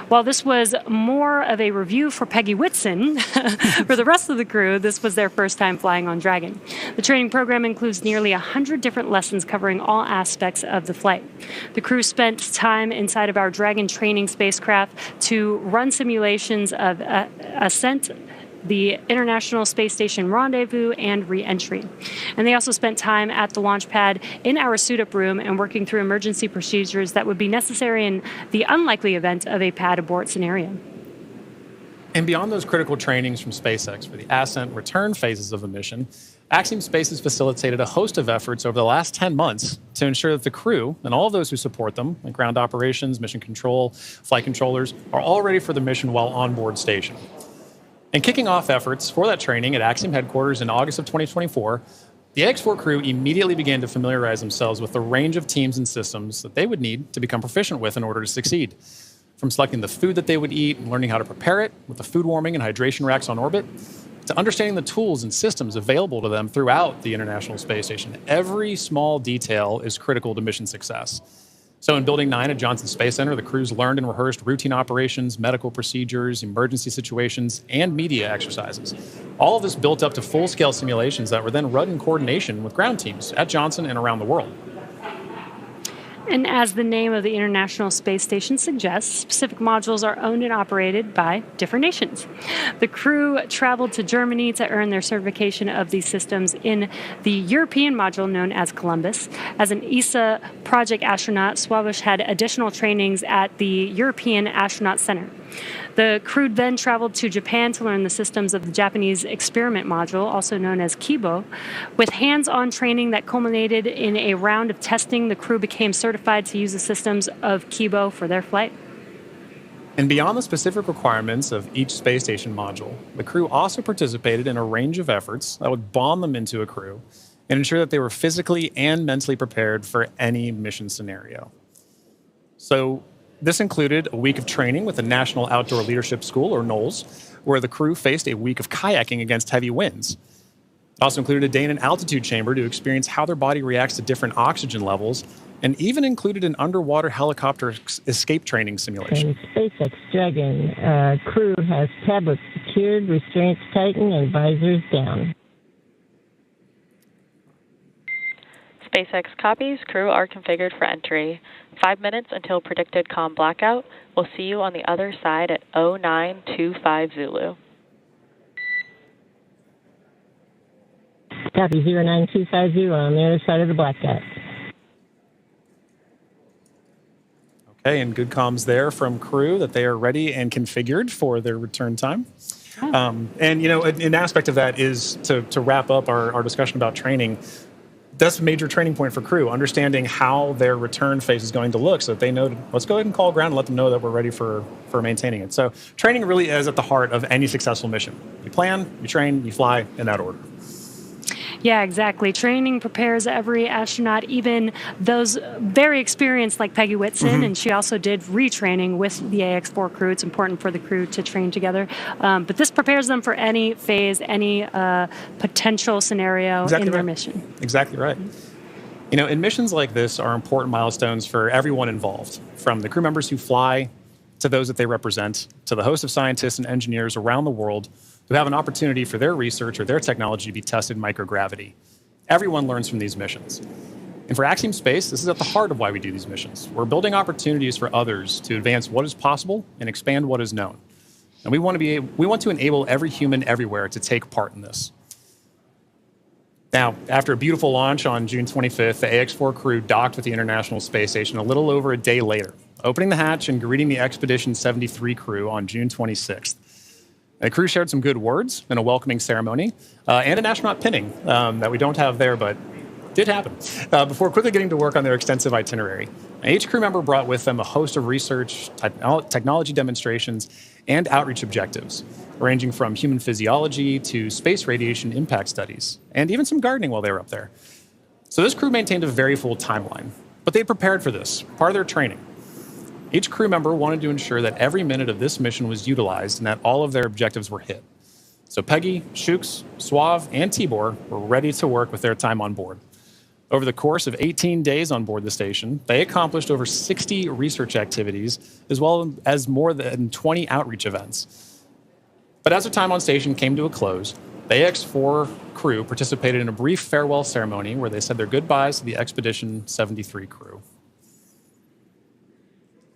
While this was more of a review for Peggy Whitson, for the rest of the crew, this was their first time flying on Dragon. The training program includes nearly 100 different lessons covering all aspects of the flight. The crew spent time inside of our Dragon training spacecraft to run simulations of ascent, the International Space Station rendezvous, and re-entry. And they also spent time at the launch pad in our suit-up room and working through emergency procedures that would be necessary in the unlikely event of a pad abort scenario. And beyond those critical trainings from SpaceX for the ascent and return phases of the mission, Axiom-Space has facilitated a host of efforts over the last 10 months to ensure that the crew and all of those who support them, like ground operations, mission control, flight controllers, are all ready for the mission while on board station. And kicking off efforts for that training at Axiom headquarters in August of 2024, the AX4 crew immediately began to familiarize themselves with the range of teams and systems that they would need to become proficient with in order to succeed. From selecting the food that they would eat and learning how to prepare it with the food warming and hydration racks on orbit, to understanding the tools and systems available to them throughout the International Space Station. Every small detail is critical to mission success. So in Building 9 at Johnson Space Center, the crews learned and rehearsed routine operations, medical procedures, emergency situations, and media exercises. All of this built up to full-scale simulations that were then run in coordination with ground teams at Johnson and around the world. And as the name of the International Space Station suggests, specific modules are owned and operated by different nations. The crew traveled to Germany to earn their certification of these systems in the European module known as Columbus. As an ESA project astronaut, Swabish had additional trainings at the European Astronaut Center. The crew then traveled to Japan to learn the systems of the Japanese experiment module, also known as Kibo. With hands-on training that culminated in a round of testing, the crew became certified to use the systems of Kibo for their flight. And beyond the specific requirements of each space station module, the crew also participated in a range of efforts that would bond them into a crew and ensure that they were physically and mentally prepared for any mission scenario. So this included a week of training with the National Outdoor Leadership School, or NOLS, where the crew faced a week of kayaking against heavy winds. It also included a day in an altitude chamber to experience how their body reacts to different oxygen levels, and even included an underwater helicopter escape training simulation. And SpaceX Dragon crew has tablets secured, restraints tightened, and visors down. SpaceX copies. Crew are configured for entry. 5 minutes until predicted comm blackout. We'll see you on the other side at 0925 Zulu. Copy 09250 on the other side of the blackout. Okay, and good comms there from crew that they are ready and configured for their return time. And, you know, an aspect of that is to wrap up our discussion about training. That's a major training point for crew, understanding how their return phase is going to look so that they know, let's go ahead and call ground and let them know that we're ready for maintaining it. So training really is at the heart of any successful mission. You plan, you train, you fly in that order. Yeah, exactly. Training prepares every astronaut, even those very experienced like Peggy Whitson, and she also did retraining with the AX4 crew. It's important for the crew to train together. But this prepares them for any phase, any potential scenario in their mission. Exactly right. You know, and missions like this are important milestones for everyone involved, from the crew members who fly to those that they represent, to the host of scientists and engineers around the world who have an opportunity for their research or their technology to be tested in microgravity. Everyone learns from these missions. And for Axiom-Space, this is at the heart of why we do these missions. We're building opportunities for others to advance what is possible and expand what is known. And we want to enable every human everywhere to take part in this. Now, after a beautiful launch on June 25th, the AX4 crew docked with the International Space Station a little over a day later, opening the hatch and greeting the Expedition 73 crew on June 26th. The crew shared some good words in a welcoming ceremony and an astronaut pinning that we don't have there, but did happen, before quickly getting to work on their extensive itinerary. Each crew member brought with them a host of research, technology demonstrations, and outreach objectives, ranging from human physiology to space radiation impact studies, and even some gardening while they were up there. So this crew maintained a very full timeline, but they prepared for this, part of their training. Each crew member wanted to ensure that every minute of this mission was utilized and that all of their objectives were hit. So Peggy, Shooks, Suave, and Tibor were ready to work with their time on board. Over the course of 18 days on board the station, they accomplished over 60 research activities, as well as more than 20 outreach events. But as their time on station came to a close, the AX-4 crew participated in a brief farewell ceremony where they said their goodbyes to the Expedition 73 crew.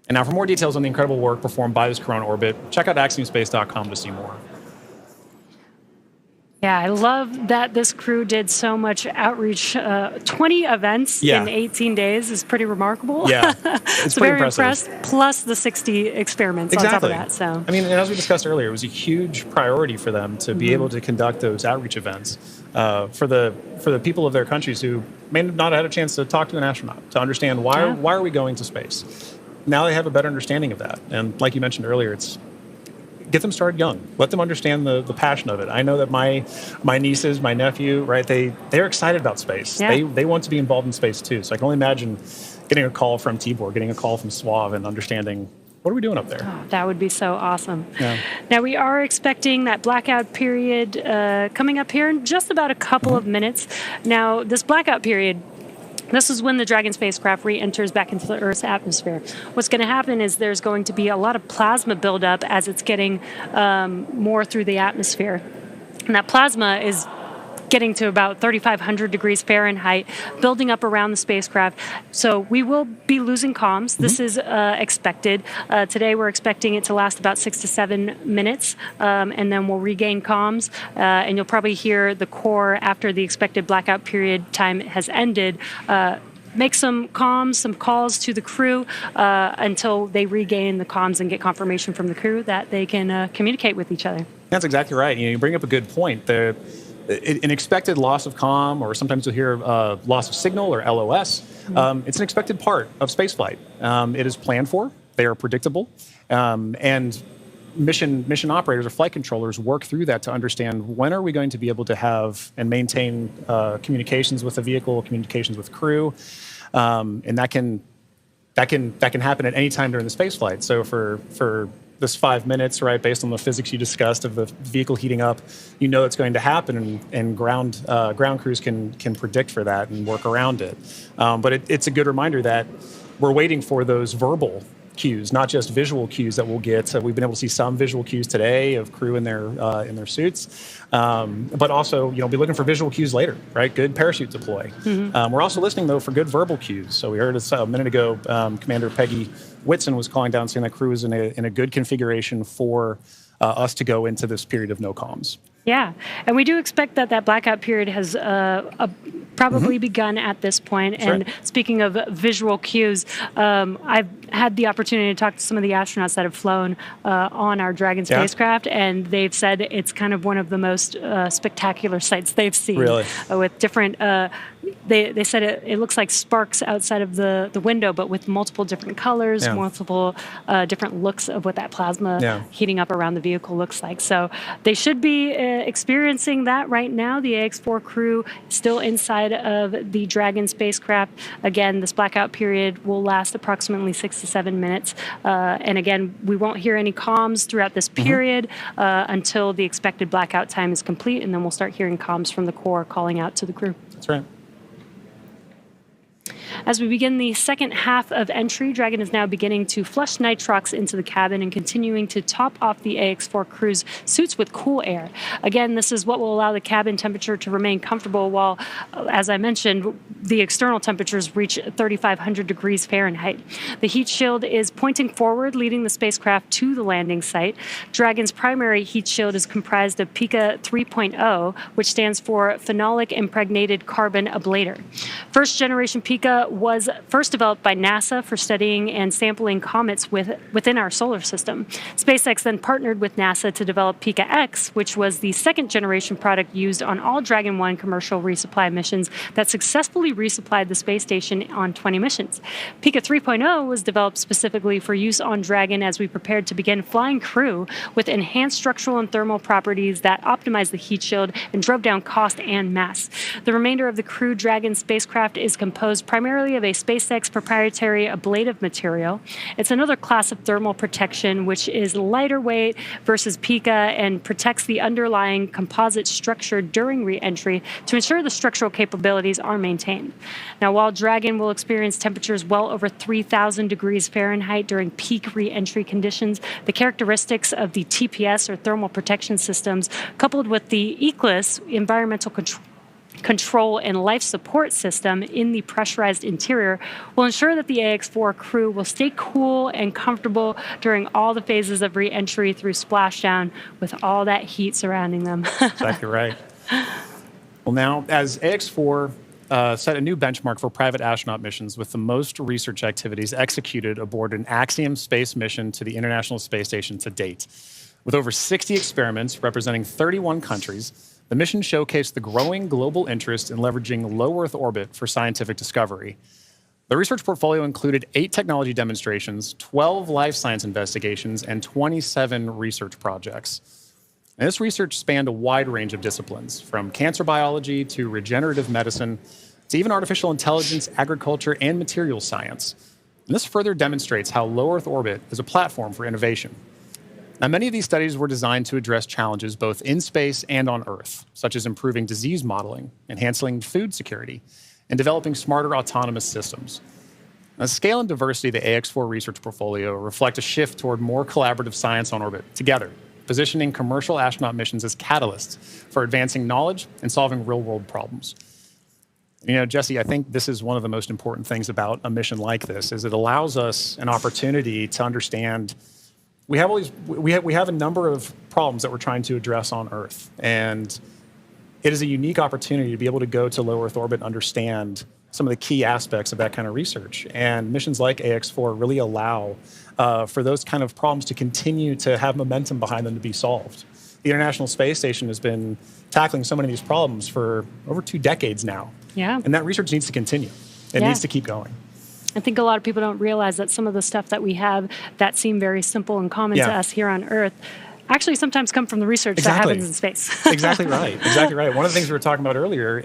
And now for more details on the incredible work performed by this crew on orbit, check out Axiom-Space.com to see more. Yeah, I love that this crew did so much outreach. 20 events in 18 days is pretty remarkable. Yeah, it's so pretty very impressive. impressed, plus the 60 experiments Exactly. on top of that. So I mean, and as we discussed earlier, it was a huge priority for them to be able to conduct those outreach events for the people of their countries who may not have had a chance to talk to an astronaut, to understand why are we going to space. Now they have a better understanding of that. And like you mentioned earlier, it's get them started young. Let them understand the passion of it. I know that my nieces, my nephew, right, they're excited about space. Yeah. They want to be involved in space too. So I can only imagine getting a call from Tibor, getting a call from Suave, and understanding, what are we doing up there? oh, that would be so awesome. Yeah. Now, we are expecting that blackout period coming up here in just about a couple of minutes. Now, this blackout period, this is when the Dragon spacecraft re-enters back into the Earth's atmosphere. What's going to happen is there's going to be a lot of plasma buildup as it's getting more through the atmosphere. And that plasma is getting to about 3,500 degrees Fahrenheit, building up around the spacecraft. So we will be losing comms. This is expected. Today we're expecting it to last about 6 to 7 minutes, and then we'll regain comms. And you'll probably hear the core after the expected blackout period time has ended. Make some comms, some calls to the crew until they regain the comms and get confirmation from the crew that they can communicate with each other. That's exactly right. You bring up a good point. An expected loss of comm, or sometimes you'll hear loss of signal, or LOS. It's an expected part of spaceflight. It is planned for. They are predictable, and mission operators or flight controllers work through that to understand when are we going to be able to have and maintain communications with the vehicle, communications with crew, and that can happen at any time during the spaceflight. So for this 5 minutes, right, based on the physics you discussed of the vehicle heating up, it's going to happen, and ground crews can predict for that and work around it. But it's a good reminder that we're waiting for those verbal cues, not just visual cues that we'll get. We've been able to see some visual cues today of crew in their suits, but also be looking for visual cues later, right? Good parachute deploy. We're also listening though for good verbal cues. So we heard a minute ago, Commander Peggy Whitson was calling down saying that crew is in a good configuration for us to go into this period of no comms. Yeah, and we do expect that blackout period has probably begun at this point. That's and right. Speaking of visual cues, I've had the opportunity to talk to some of the astronauts that have flown on our Dragon spacecraft, and they've said it's kind of one of the most spectacular sights they've seen. Really? With different, they said it looks like sparks outside of the window, but with multiple different colors, multiple different looks of what that plasma heating up around the vehicle looks like. So they should be experiencing that right now. The AX-4 crew still inside of the Dragon spacecraft. Again, this blackout period will last approximately 6 to 7 minutes. And again, we won't hear any comms throughout this period until the expected blackout time is complete, and then we'll start hearing comms from the core calling out to the crew. That's right. As we begin the second half of entry, Dragon is now beginning to flush nitrox into the cabin and continuing to top off the AX-4 crew's suits with cool air. Again, this is what will allow the cabin temperature to remain comfortable while, as I mentioned, the external temperatures reach 3,500 degrees Fahrenheit. The heat shield is pointing forward, leading the spacecraft to the landing site. Dragon's primary heat shield is comprised of PICA 3.0, which stands for Phenolic Impregnated Carbon Ablator. First generation PICA was first developed by NASA for studying and sampling comets within our solar system. SpaceX then partnered with NASA to develop Pika-X, which was the second-generation product used on all Dragon 1 commercial resupply missions that successfully resupplied the space station on 20 missions. Pika 3.0 was developed specifically for use on Dragon as we prepared to begin flying Crew with enhanced structural and thermal properties that optimized the heat shield and drove down cost and mass. The remainder of the Crew Dragon spacecraft is composed primarily of a SpaceX proprietary ablative material. It's another class of thermal protection, which is lighter weight versus Pika and protects the underlying composite structure during re-entry to ensure the structural capabilities are maintained. Now, while Dragon will experience temperatures well over 3,000 degrees Fahrenheit during peak re-entry conditions, the characteristics of the TPS or thermal protection systems, coupled with the ECLS environmental control and life support system in the pressurized interior, will ensure that the AX-4 crew will stay cool and comfortable during all the phases of re-entry through splashdown with all that heat surrounding them. Exactly right. Well, now, as AX-4 set a new benchmark for private astronaut missions with the most research activities executed aboard an Axiom-Space mission to the International Space Station to date. With over 60 experiments representing 31 countries, the mission showcased the growing global interest in leveraging low Earth orbit for scientific discovery. The research portfolio included 8 technology demonstrations, 12 life science investigations, and 27 research projects. And this research spanned a wide range of disciplines, from cancer biology to regenerative medicine to even artificial intelligence, agriculture, and materials science. And this further demonstrates how low Earth orbit is a platform for innovation. Now, many of these studies were designed to address challenges both in space and on Earth, such as improving disease modeling, enhancing food security, and developing smarter autonomous systems. Now, the scale and diversity of the AX-4 research portfolio reflect a shift toward more collaborative science on orbit together, positioning commercial astronaut missions as catalysts for advancing knowledge and solving real-world problems. You know, Jesse, I think this is one of the most important things about a mission like this, is it allows us an opportunity to understand we have a number of problems that we're trying to address on Earth, and it is a unique opportunity to be able to go to low Earth orbit and understand some of the key aspects of that kind of research. And missions like AX-4 really allow for those kind of problems to continue to have momentum behind them to be solved. The International Space Station has been tackling so many of these problems for over 2 decades now. Yeah. And that research needs to continue. It needs to keep going. I think a lot of people don't realize that some of the stuff that we have that seem very simple and common to us here on Earth actually sometimes come from the research that happens in space. Exactly right. Exactly right. One of the things we were talking about earlier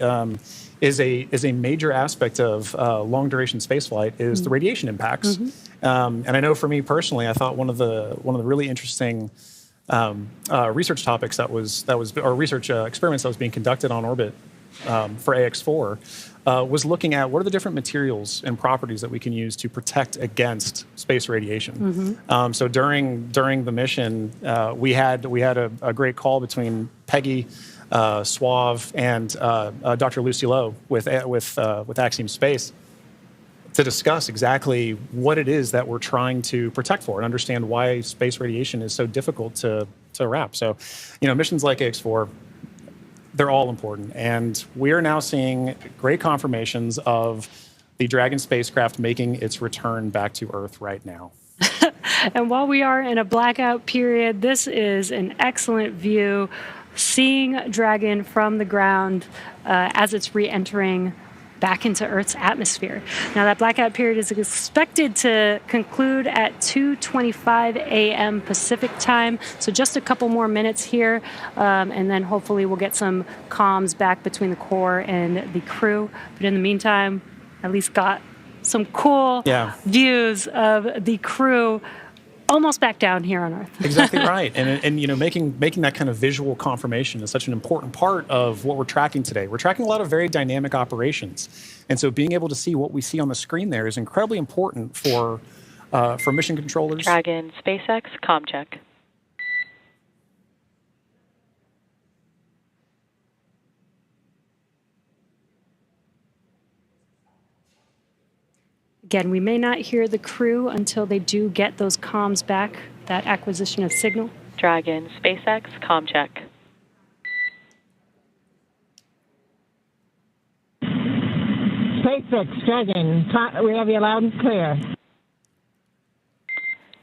is a major aspect of long duration spaceflight is the radiation impacts. And I know for me personally, I thought one of the really interesting research topics or research experiments that was being conducted on orbit for AX-4 was looking at what are the different materials and properties that we can use to protect against space radiation. So during the mission, we had a great call between Peggy, Suave, and Dr. Lucy Lowe with Axiom-Space to discuss exactly what it is that we're trying to protect for and understand why space radiation is so difficult to wrap. So, missions like AX-4, they're all important. And we are now seeing great confirmations of the Dragon spacecraft making its return back to Earth right now. And while we are in a blackout period, this is an excellent view, seeing Dragon from the ground as it's re-entering back into Earth's atmosphere. Now, that blackout period is expected to conclude at 2:25 a.m. Pacific time, so just a couple more minutes here, and then hopefully we'll get some comms back between the core and the crew. But in the meantime, at least got some cool views of the crew almost back down here on Earth. Exactly right. And making that kind of visual confirmation is such an important part of what we're tracking today. We're tracking a lot of very dynamic operations. And so being able to see what we see on the screen there is incredibly important for mission controllers. Dragon, SpaceX, comm check. Again, we may not hear the crew until they do get those comms back, that acquisition of signal. Dragon, SpaceX, comm check. SpaceX, Dragon, we have you loud and clear.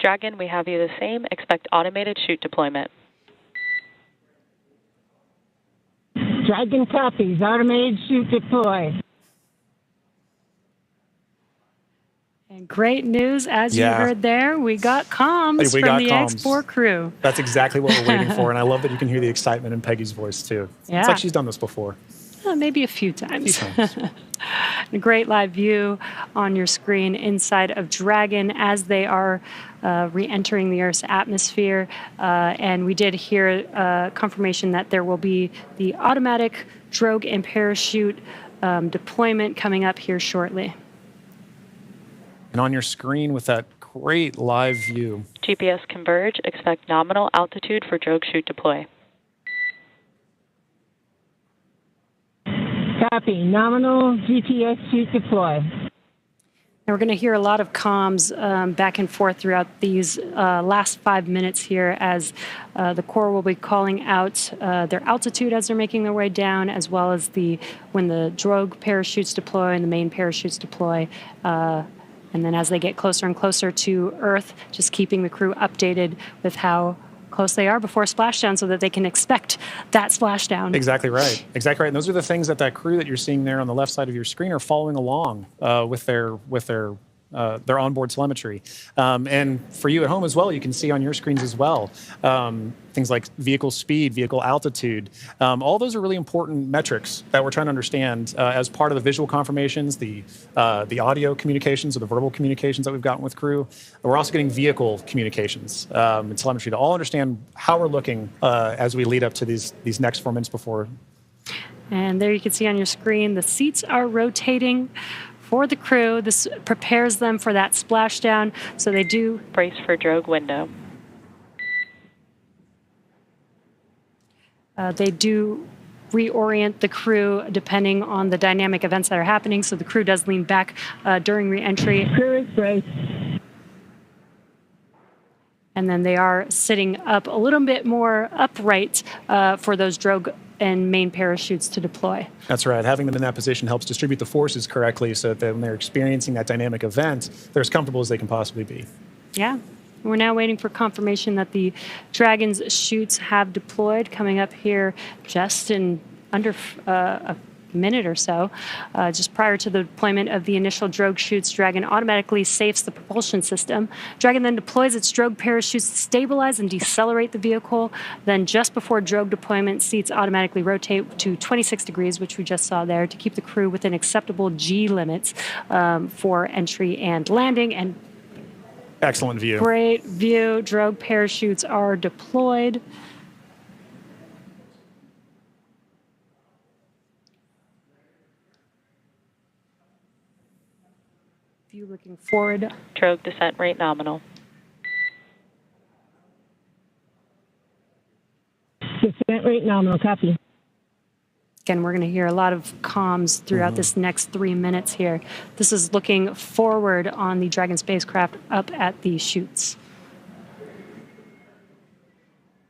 Dragon, we have you the same. Expect automated chute deployment. Dragon copies, automated chute deploy. And great news, as you heard there, we got comms from the X4 crew. That's exactly what we're waiting for, and I love that you can hear the excitement in Peggy's voice, too. Yeah. It's like she's done this before. Maybe a few times. A great live view on your screen inside of Dragon as they are re-entering the Earth's atmosphere. And we did hear confirmation that there will be the automatic drogue and parachute deployment coming up here shortly. And on your screen with that great live view. GPS converge. Expect nominal altitude for drogue chute deploy. Copy. Nominal GPS chute deploy. And we're going to hear a lot of comms back and forth throughout these last 5 minutes here as the Corps will be calling out their altitude as they're making their way down, as well as when the drogue parachutes deploy and the main parachutes deploy. And then as they get closer and closer to Earth, just keeping the crew updated with how close they are before splashdown so that they can expect that splashdown. Exactly right. Exactly right. And those are the things that crew that you're seeing there on the left side of your screen are following along with their onboard telemetry. And for you at home as well, you can see on your screens as well things like vehicle speed, vehicle altitude. All those are really important metrics that we're trying to understand as part of the visual confirmations, the audio communications or the verbal communications that we've gotten with crew. We're also getting vehicle communications and telemetry to all understand how we're looking as we lead up to these next 4 minutes before. And there you can see on your screen, the seats are rotating for the crew. This prepares them for that splashdown, so they do brace for drogue window. They do reorient the crew depending on the dynamic events that are happening, so the crew does lean back during re-entry. Crew is braced. And then they are sitting up a little bit more upright for those drogue and main parachutes to deploy. That's right. Having them in that position helps distribute the forces correctly so that when they're experiencing that dynamic event, they're as comfortable as they can possibly be. Yeah. We're now waiting for confirmation that the Dragon's chutes have deployed, coming up here just in under a minute or so. Just prior to the deployment of the initial drogue chutes, Dragon automatically safes the propulsion system. Dragon then deploys its drogue parachutes to stabilize and decelerate the vehicle. Then just before drogue deployment, seats automatically rotate to 26 degrees, which we just saw there, to keep the crew within acceptable G limits for entry and landing. And excellent view. Great view. Drogue parachutes are deployed. View looking forward. Drogue descent rate nominal. Descent rate nominal. Copy. Again, we're going to hear a lot of comms throughout this next 3 minutes here. This is looking forward on the Dragon spacecraft up at the chutes.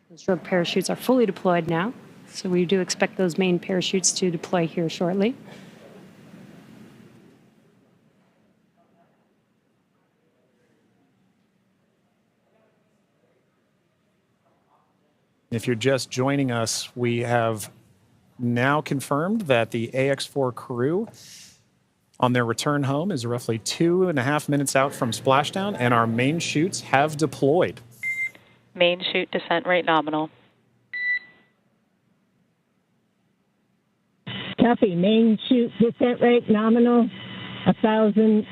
Those drogue parachutes are fully deployed now, so we do expect those main parachutes to deploy here shortly. If you're just joining us, we have now confirmed that the AX-4 crew on their return home is roughly 2.5 minutes out from splashdown, and our main chutes have deployed. Main chute descent rate nominal. Copy. Main chute descent rate nominal, 1,000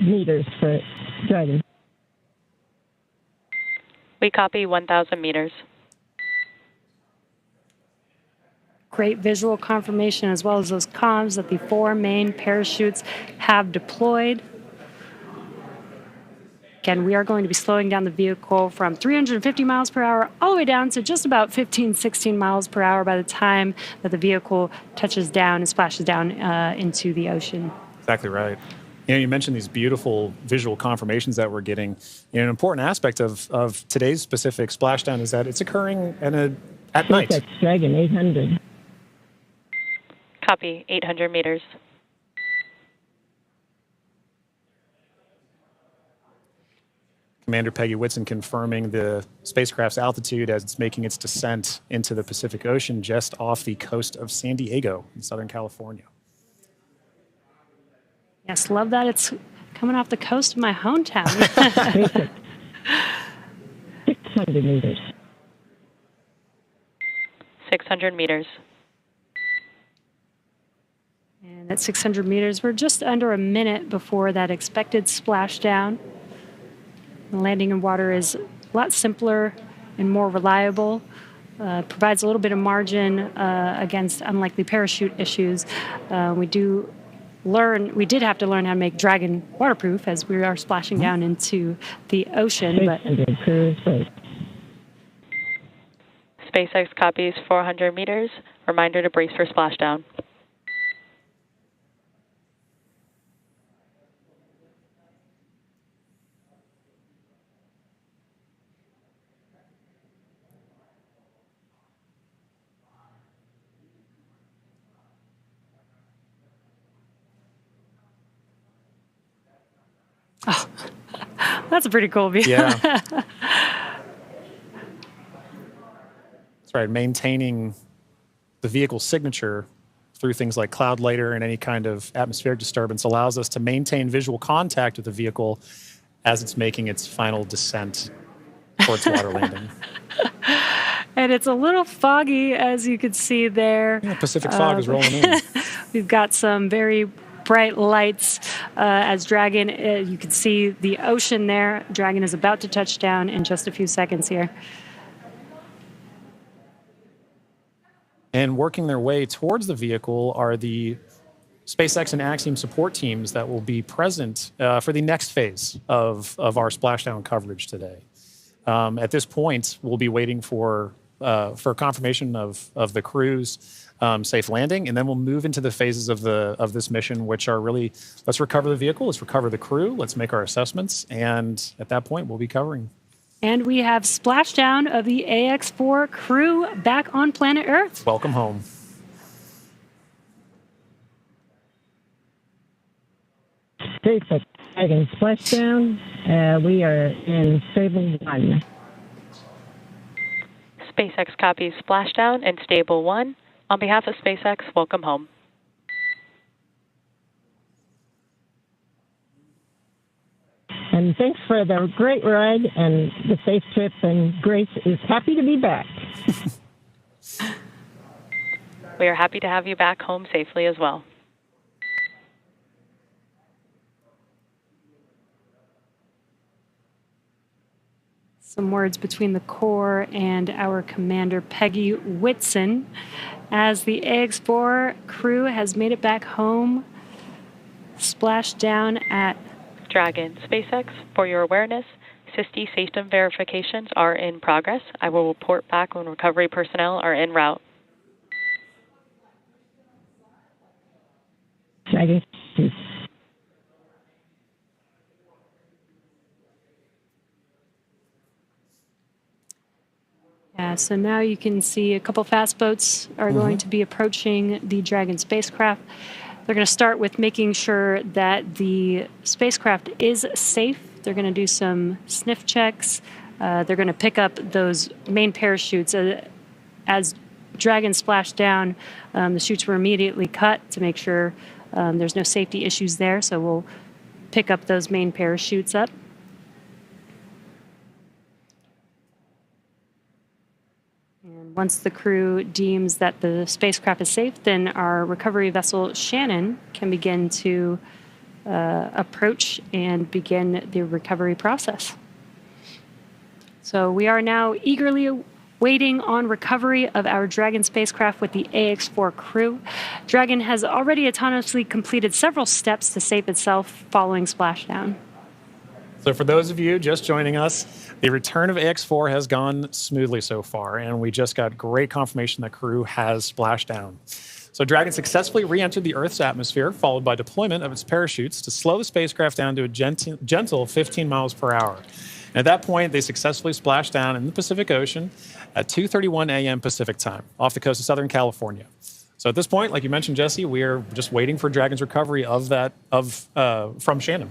meters for Dragon. We copy 1,000 meters. Great visual confirmation as well as those comms that the 4 main parachutes have deployed. Again, we are going to be slowing down the vehicle from 350 miles per hour all the way down to just about 15, 16 miles per hour by the time that the vehicle touches down and splashes down into the ocean. Exactly right. You mentioned these beautiful visual confirmations that we're getting. An important aspect of today's specific splashdown is that it's occurring at night. That's Dragon 800. Copy 800 meters. Commander Peggy Whitson confirming the spacecraft's altitude as it's making its descent into the Pacific Ocean just off the coast of San Diego in Southern California. Yes, love that it's coming off the coast of my hometown. 600 meters. 600 meters. And at 600 meters, we're just under a minute before that expected splashdown. Landing in water is a lot simpler and more reliable. Provides a little bit of margin against unlikely parachute issues. We did have to learn how to make Dragon waterproof as we are splashing down into the ocean. But SpaceX copies 400 meters. Reminder to brace for splashdown. Oh, that's a pretty cool view. Yeah. That's right. Maintaining the vehicle's signature through things like cloud lighter and any kind of atmospheric disturbance allows us to maintain visual contact with the vehicle as it's making its final descent towards water landing. And it's a little foggy, as you can see there. Yeah, Pacific fog is rolling in. We've got some very bright lights as Dragon, you can see the ocean there. Dragon is about to touch down in just a few seconds here. And working their way towards the vehicle are the SpaceX and Axiom support teams that will be present for the next phase of our splashdown coverage today. At this point, we'll be waiting for confirmation of the crew's safe landing, and then we'll move into the phases of this mission, which are really, let's recover the vehicle, let's recover the crew, let's make our assessments, and at that point, we'll be covering. And we have splashdown of the AX-4 crew back on planet Earth. Welcome home. SpaceX Dragon splashdown. We are in Stable 1. SpaceX copies splashdown in Stable 1. On behalf of SpaceX, welcome home. And thanks for the great ride and the safe trip, and Grace is happy to be back. We are happy to have you back home safely as well. Some words between the core and our commander, Peggy Whitson, as the AX-4 crew has made it back home, splashed down at Dragon. SpaceX, for your awareness, CEST system verifications are in progress. I will report back when recovery personnel are en route. Dragon. Yeah, so now you can see a couple fast boats are going to be approaching the Dragon spacecraft. They're going to start with making sure that the spacecraft is safe. They're going to do some sniff checks. They're going to pick up those main parachutes. As Dragon splashed down, the chutes were immediately cut to make sure there's no safety issues there. So we'll pick up those main parachutes up. And once the crew deems that the spacecraft is safe, then our recovery vessel Shannon can begin to approach and begin the recovery process. So we are now eagerly waiting on recovery of our Dragon spacecraft with the AX-4 crew. Dragon has already autonomously completed several steps to save itself following splashdown. So for those of you just joining us, the return of AX-4 has gone smoothly so far, and we just got great confirmation that crew has splashed down. So Dragon successfully re-entered the Earth's atmosphere, followed by deployment of its parachutes to slow the spacecraft down to a gentle 15 miles per hour. And at that point, they successfully splashed down in the Pacific Ocean at 2:31 a.m. Pacific time, off the coast of Southern California. So at this point, like you mentioned, Jesse, we are just waiting for Dragon's recovery of that from Shannon.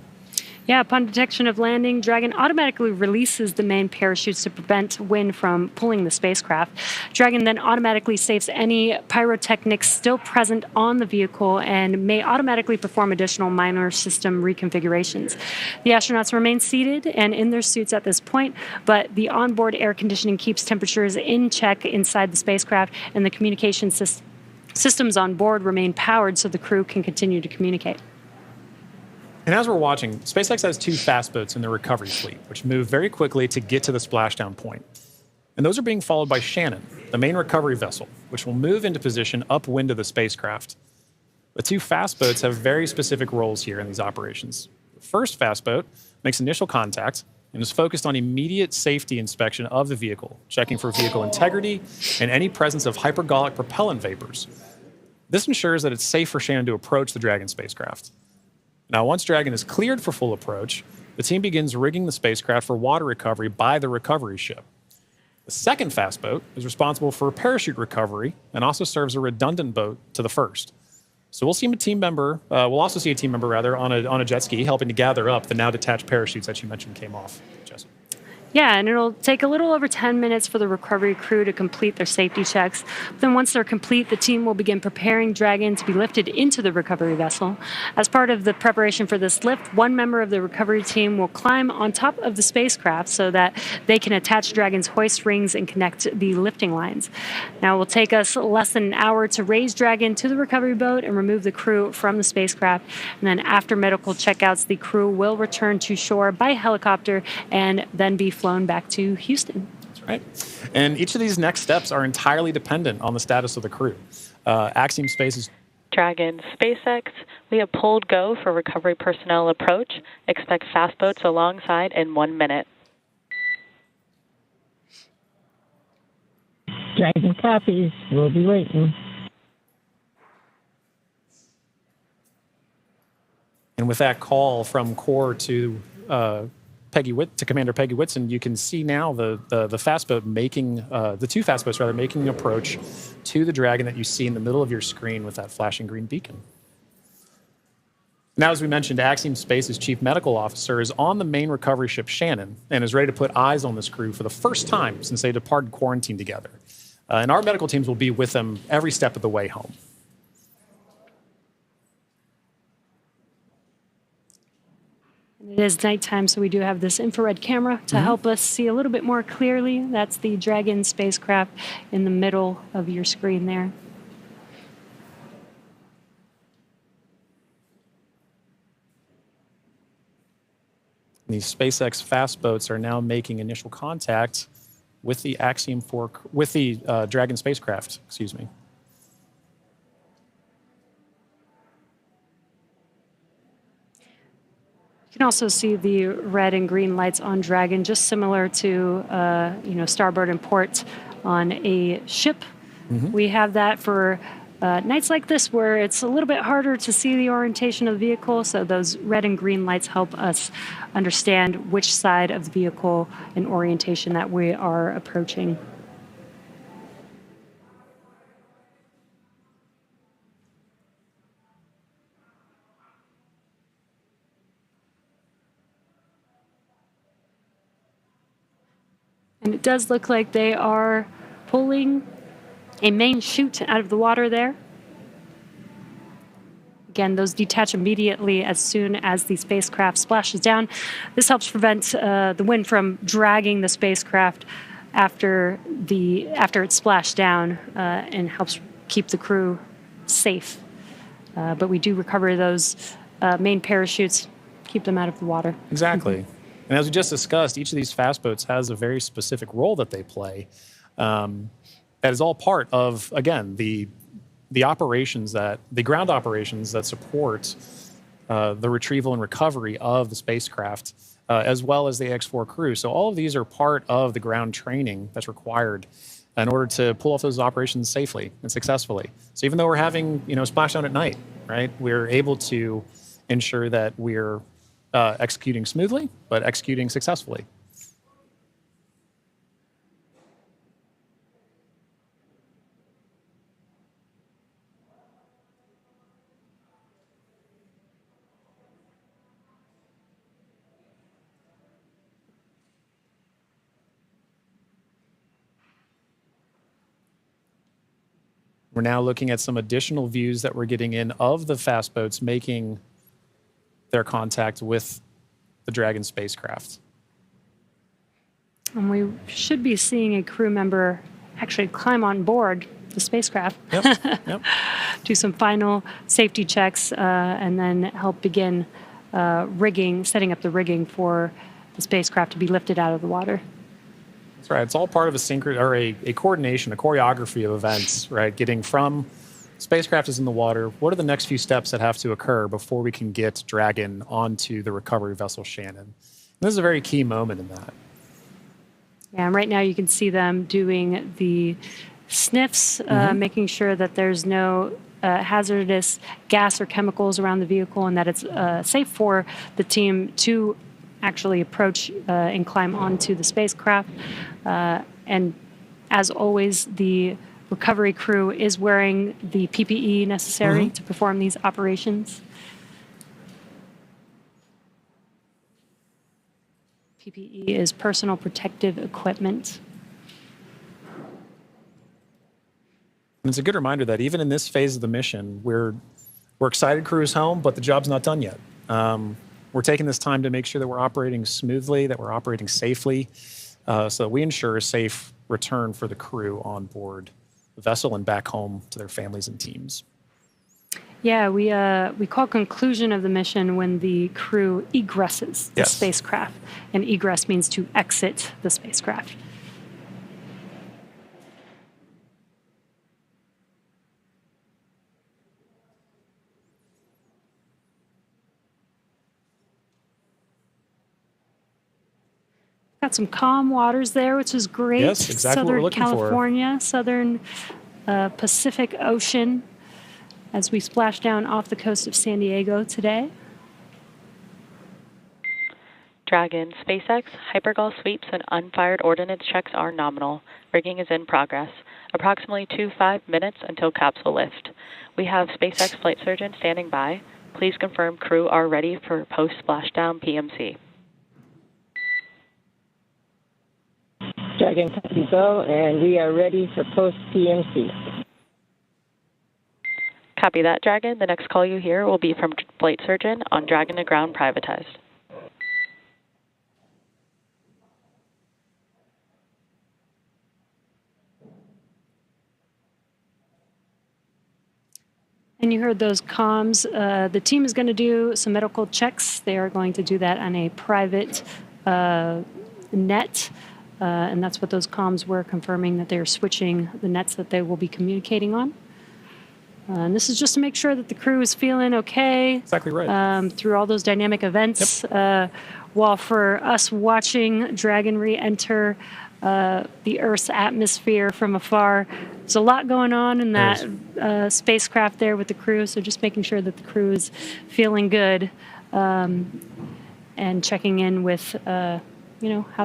Yeah, upon detection of landing, Dragon automatically releases the main parachutes to prevent wind from pulling the spacecraft. Dragon then automatically saves any pyrotechnics still present on the vehicle and may automatically perform additional minor system reconfigurations. The astronauts remain seated and in their suits at this point, but the onboard air conditioning keeps temperatures in check inside the spacecraft, and the communication systems on board remain powered so the crew can continue to communicate. And as we're watching, SpaceX has 2 fast boats in the recovery fleet, which move very quickly to get to the splashdown point. And those are being followed by Shannon, the main recovery vessel, which will move into position upwind of the spacecraft. The 2 fast boats have very specific roles here in these operations. The first fast boat makes initial contact and is focused on immediate safety inspection of the vehicle, checking for vehicle integrity and any presence of hypergolic propellant vapors. This ensures that it's safe for Shannon to approach the Dragon spacecraft. Now, once Dragon is cleared for full approach, the team begins rigging the spacecraft for water recovery by the recovery ship. The second fast boat is responsible for parachute recovery and also serves a redundant boat to the first. So we'll also see a team member on a jet ski helping to gather up the now detached parachutes that you mentioned came off, Jesse. Yeah, and it'll take a little over 10 minutes for the recovery crew to complete their safety checks. Then once they're complete, the team will begin preparing Dragon to be lifted into the recovery vessel. As part of the preparation for this lift, one member of the recovery team will climb on top of the spacecraft so that they can attach Dragon's hoist rings and connect the lifting lines. Now, it will take us less than an hour to raise Dragon to the recovery boat and remove the crew from the spacecraft. And then after medical checkouts, the crew will return to shore by helicopter and then be flown back to Houston. That's right. And each of these next steps are entirely dependent on the status of the crew. Axiom-Space is Dragon, SpaceX, we have pulled go for recovery personnel approach. Expect fast boats alongside in 1 minute. Dragon copies. We'll be waiting. And with that call from Core to Commander Peggy Whitson, you can see now the fast boat making the 2 fast boats making an approach to the Dragon that you see in the middle of your screen with that flashing green beacon. Now, as we mentioned, Axiom-Space's chief medical officer is on the main recovery ship Shannon and is ready to put eyes on this crew for the first time since they departed quarantine together. And our medical teams will be with them every step of the way home. It is nighttime, so we do have this infrared camera to help us see a little bit more clearly. That's the Dragon spacecraft in the middle of your screen there. These SpaceX fast boats are now making initial contact with the Axiom-4, with the Dragon spacecraft, excuse me. You can also see the red and green lights on Dragon, just similar to starboard and port on a ship. We have that for nights like this where it's a little bit harder to see the orientation of the vehicle, so those red and green lights help us understand which side of the vehicle and orientation that we are approaching. And it does look like they are pulling a main chute out of the water there. Again, those detach immediately as soon as the spacecraft splashes down. This helps prevent the wind from dragging the spacecraft after it's splashed down and helps keep the crew safe. But we do recover those main parachutes, keep them out of the water. Exactly. And as we just discussed, each of these fast boats has a very specific role that they play. That is all part of, again, the ground operations that support the retrieval and recovery of the spacecraft, as well as the X4 crew. So all of these are part of the ground training that's required in order to pull off those operations safely and successfully. So even though we're having, splashdown at night, right, we're able to ensure that we're executing smoothly, but executing successfully. We're now looking at some additional views that we're getting in of the fast boats making their contact with the Dragon spacecraft. And we should be seeing a crew member actually climb on board the spacecraft, Yep. do some final safety checks, and then help begin setting up the rigging for the spacecraft to be lifted out of the water. That's right. It's all part of a coordination, a choreography of events, right? Getting from spacecraft is in the water. What are the next few steps that have to occur before we can get Dragon onto the recovery vessel Shannon? And this is a very key moment in that. Yeah, and right now you can see them doing the sniffs, making sure that there's no hazardous gas or chemicals around the vehicle and that it's safe for the team to actually approach and climb onto the spacecraft. And as always, the recovery crew is wearing the PPE necessary to perform these operations. PPE is personal protective equipment. And it's a good reminder that even in this phase of the mission, we're excited crew is home, but the job's not done yet. We're taking this time to make sure that we're operating smoothly, that we're operating safely, so that we ensure a safe return for the crew on board the vessel and back home to their families and teams. Yeah, we call conclusion of the mission when the crew egresses the spacecraft, and egress means to exit the spacecraft. Got some calm waters there, which is great. Yes, exactly what we're looking for. Southern California, southern Pacific Ocean, as we splash down off the coast of San Diego today. Dragon, SpaceX, hypergol sweeps, and unfired ordnance checks are nominal. Rigging is in progress. Approximately 5 minutes until capsule lift. We have SpaceX flight surgeon standing by. Please confirm crew are ready for post-splashdown PMC. Dragon copy go, and we are ready for post-PMC. Copy that, Dragon. The next call you hear will be from flight surgeon on Dragon to ground privatized. And you heard those comms. The team is going to do some medical checks. They are going to do that on a private net. And that's what those comms were, confirming that they're switching the nets that they will be communicating on. And this is just to make sure that the crew is feeling okay. Exactly right. Through all those dynamic events. Yep. While for us watching Dragon re-enter the Earth's atmosphere from afar, there's a lot going on in that spacecraft there with the crew. So just making sure that the crew is feeling good and checking in with how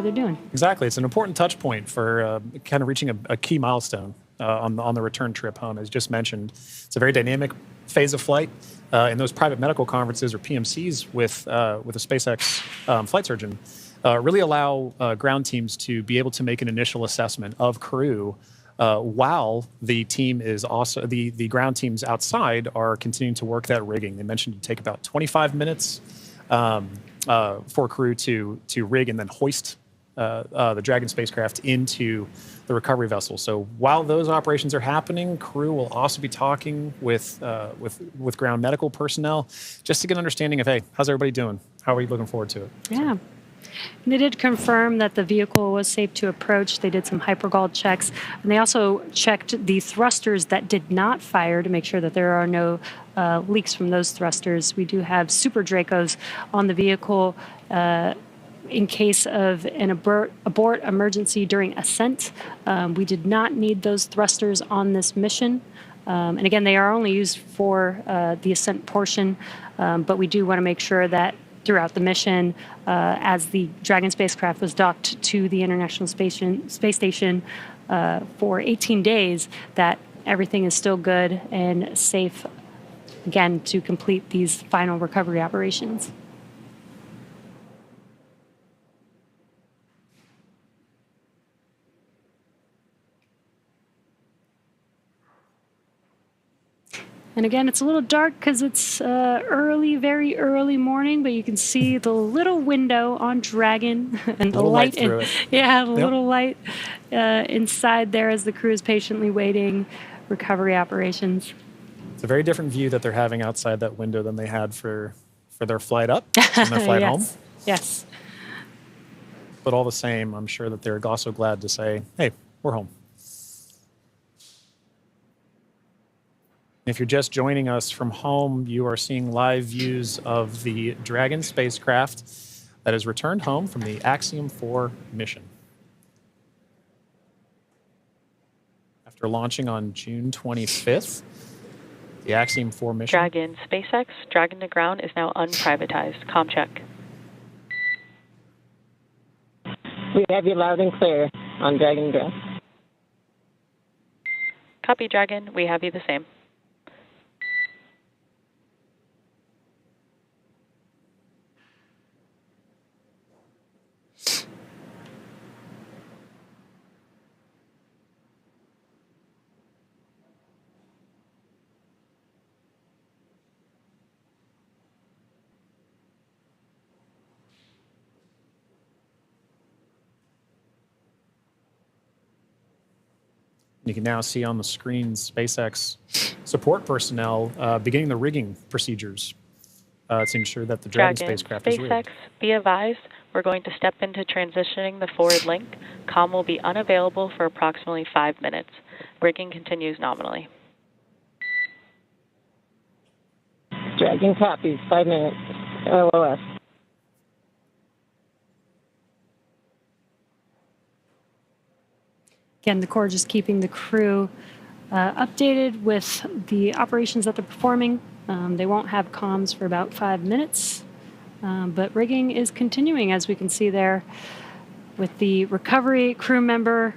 they're doing. Exactly. It's an important touch point for kind of reaching a key milestone on the return trip home. As just mentioned, it's a very dynamic phase of flight. And those private medical conferences or PMCs with a SpaceX flight surgeon really allow ground teams to be able to make an initial assessment of crew while the team is also the ground teams outside are continuing to work that rigging. They mentioned it take about 25 minutes for crew to rig and then hoist the Dragon spacecraft into the recovery vessel. So while those operations are happening, crew will also be talking with ground medical personnel just to get an understanding of, hey, how's everybody doing? How are you looking forward to it? Yeah. And they did confirm that the vehicle was safe to approach. They did some hypergol checks. And they also checked the thrusters that did not fire to make sure that there are no leaks from those thrusters. We do have Super Dracos on the vehicle in case of an abort emergency during ascent. We did not need those thrusters on this mission. And again, they are only used for the ascent portion, but we do want to make sure that throughout the mission, as the Dragon spacecraft was docked to the International Space Station for 18 days, that everything is still good and safe, again, to complete these final recovery operations. And again, it's a little dark because it's very early morning, but you can see the little window on Dragon and the light. Little light inside there as the crew is patiently waiting recovery operations. It's a very different view that they're having outside that window than they had for their flight up and their flight home. Yes. But all the same, I'm sure that they're also glad to say, hey, we're home. If you're just joining us from home, you are seeing live views of the Dragon spacecraft that has returned home from the Axiom-4 mission. After launching on June 25th, the Axiom-4 mission... Dragon, SpaceX, Dragon to ground is now unprivatized. Comm check. We have you loud and clear on Dragon ground. Copy, Dragon. We have you the same. You can now see on the screen SpaceX support personnel beginning the rigging procedures to ensure that the Dragon spacecraft is rigged. SpaceX, be advised, we're going to step into transitioning the forward link. Comm will be unavailable for approximately 5 minutes. Rigging continues nominally. Dragon copies, 5 minutes. LOS. Again, the Corps just keeping the crew updated with the operations that they're performing. They won't have comms for about 5 minutes, but rigging is continuing, as we can see there, with the recovery crew member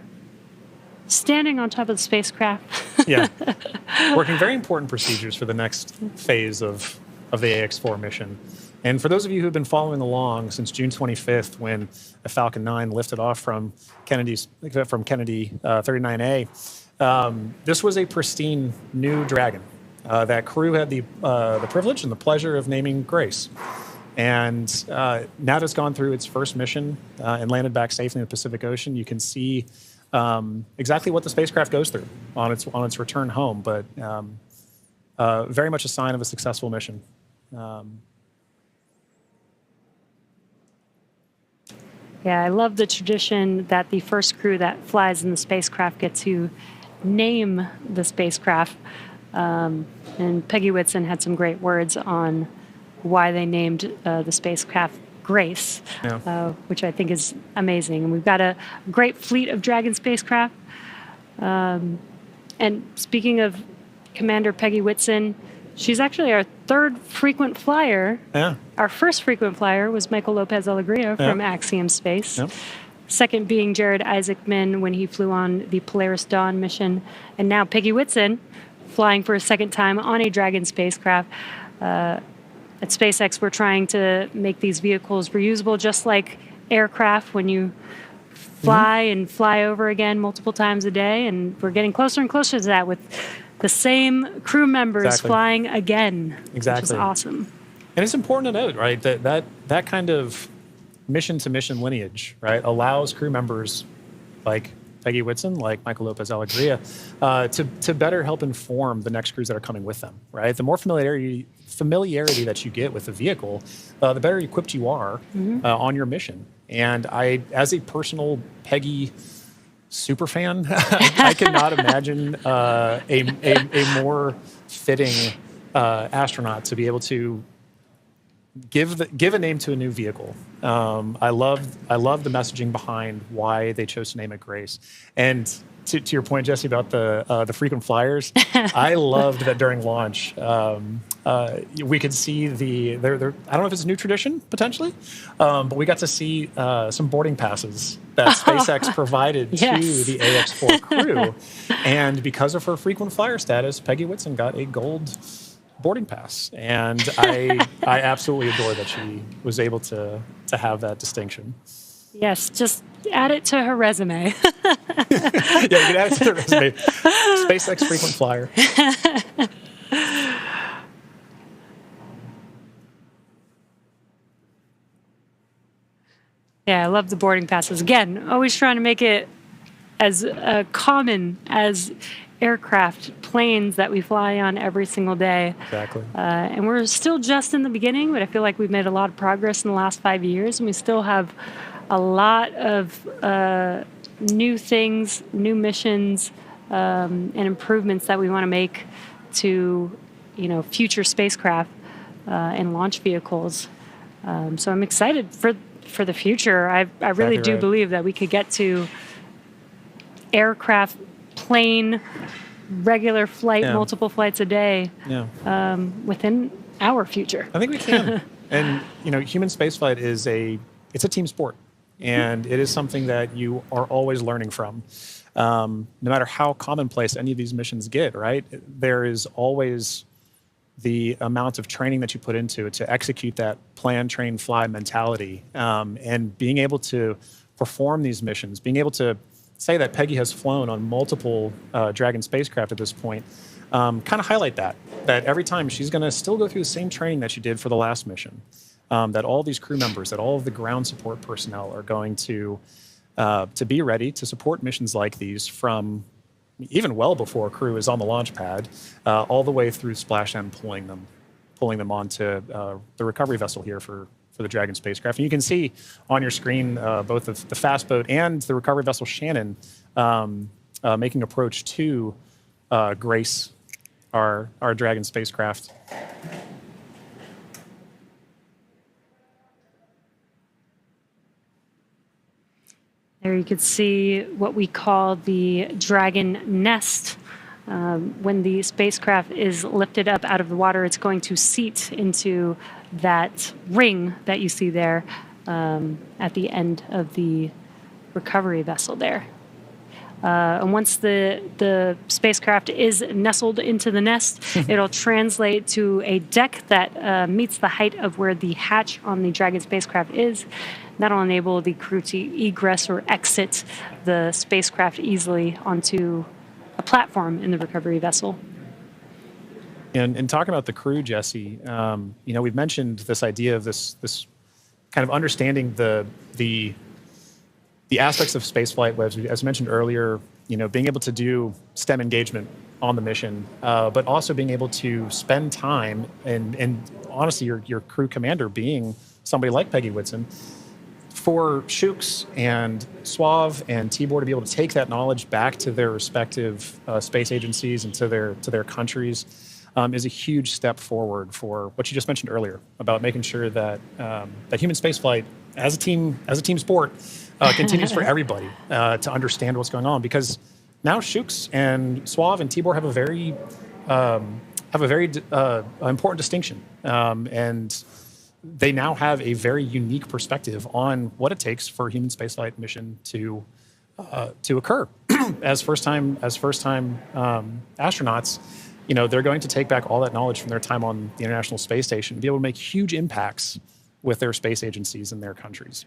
standing on top of the spacecraft. Yeah, working very important procedures for the next phase of the AX-4 mission. And for those of you who have been following along since June 25th, when a Falcon 9 lifted off from Kennedy 39A, this was a pristine new Dragon. That crew had the privilege and the pleasure of naming Grace. And now that it's gone through its first mission and landed back safely in the Pacific Ocean, you can see exactly what the spacecraft goes through on its return home, but very much a sign of a successful mission. Yeah, I love the tradition that the first crew that flies in the spacecraft get to name the spacecraft. And Peggy Whitson had some great words on why they named the spacecraft Grace, which I think is amazing. And we've got a great fleet of Dragon spacecraft. And speaking of Commander Peggy Whitson, she's actually our third frequent flyer. Yeah. Our first frequent flyer was Michael Lopez Alegria from Axiom-Space. Yep. Second being Jared Isaacman when he flew on the Polaris Dawn mission. And now Peggy Whitson flying for a second time on a Dragon spacecraft. At SpaceX, we're trying to make these vehicles reusable, just like aircraft when you fly and fly over again multiple times a day. And we're getting closer and closer to that with the same crew members flying again, which is awesome. And it's important to note, right, that kind of mission-to-mission lineage, right, allows crew members like Peggy Whitson, like Michael Lopez Alegria, to better help inform the next crews that are coming with them, right? The more familiarity that you get with the vehicle, the better equipped you are on your mission. And I, as a personal Peggy super fan, I cannot imagine a more fitting astronaut to be able to give a name to a new vehicle. I love the messaging behind why they chose to name it Grace. And to your point, Jesse, about the frequent flyers, I loved that during launch we could see I don't know if it's a new tradition potentially, but we got to see some boarding passes that SpaceX provided to the AX-4 crew, and because of her frequent flyer status, Peggy Whitson got a gold boarding pass, and I absolutely adore that she was able to have that distinction. Yes, just add it to her resume. Yeah, you can add it to the resume. SpaceX frequent flyer. Yeah, I love the boarding passes. Again, always trying to make it as common as aircraft, planes that we fly on every single day. Exactly. And we're still just in the beginning, but I feel like we've made a lot of progress in the last 5 years, and we still have a lot of new things, new missions, and improvements that we want to make to, future spacecraft and launch vehicles. So I'm excited for the future. I really do believe that we could get to aircraft, plane, regular flight, multiple flights a day within our future. I think we can. And, human spaceflight it's a team sport. And it is something that you are always learning from. No matter how commonplace any of these missions get, right? There is always the amount of training that you put into it to execute that plan, train, fly mentality. And being able to perform these missions, being able to say that Peggy has flown on multiple Dragon spacecraft at this point, kind of highlight that every time she's going to still go through the same training that she did for the last mission. That all these crew members, that all of the ground support personnel are going to be ready to support missions like these from even well before crew is on the launch pad, all the way through splashdown, pulling them onto the recovery vessel here for the Dragon spacecraft. And you can see on your screen both the fast boat and the recovery vessel Shannon making approach to Grace, our Dragon spacecraft. There you could see what we call the Dragon nest. When the spacecraft is lifted up out of the water, it's going to seat into that ring that you see there at the end of the recovery vessel there. And once the spacecraft is nestled into the nest, it'll translate to a deck that meets the height of where the hatch on the Dragon spacecraft is. That'll enable the crew to egress or exit the spacecraft easily onto a platform in the recovery vessel. And talking about the crew, Jesse, we've mentioned this idea of this kind of understanding the aspects of spaceflight, as mentioned earlier, being able to do STEM engagement on the mission, but also being able to spend time and honestly, your crew commander being somebody like Peggy Whitson, for Shooks and Suave and Tibor to be able to take that knowledge back to their respective space agencies and to their countries is a huge step forward for what you just mentioned earlier about making sure that that human spaceflight as a team sport continues for everybody to understand what's going on, because now Shooks and Suave and Tibor have a very important distinction, and they now have a very unique perspective on what it takes for a human spaceflight mission to occur. as first time astronauts, they're going to take back all that knowledge from their time on the International Space Station and be able to make huge impacts with their space agencies and their countries.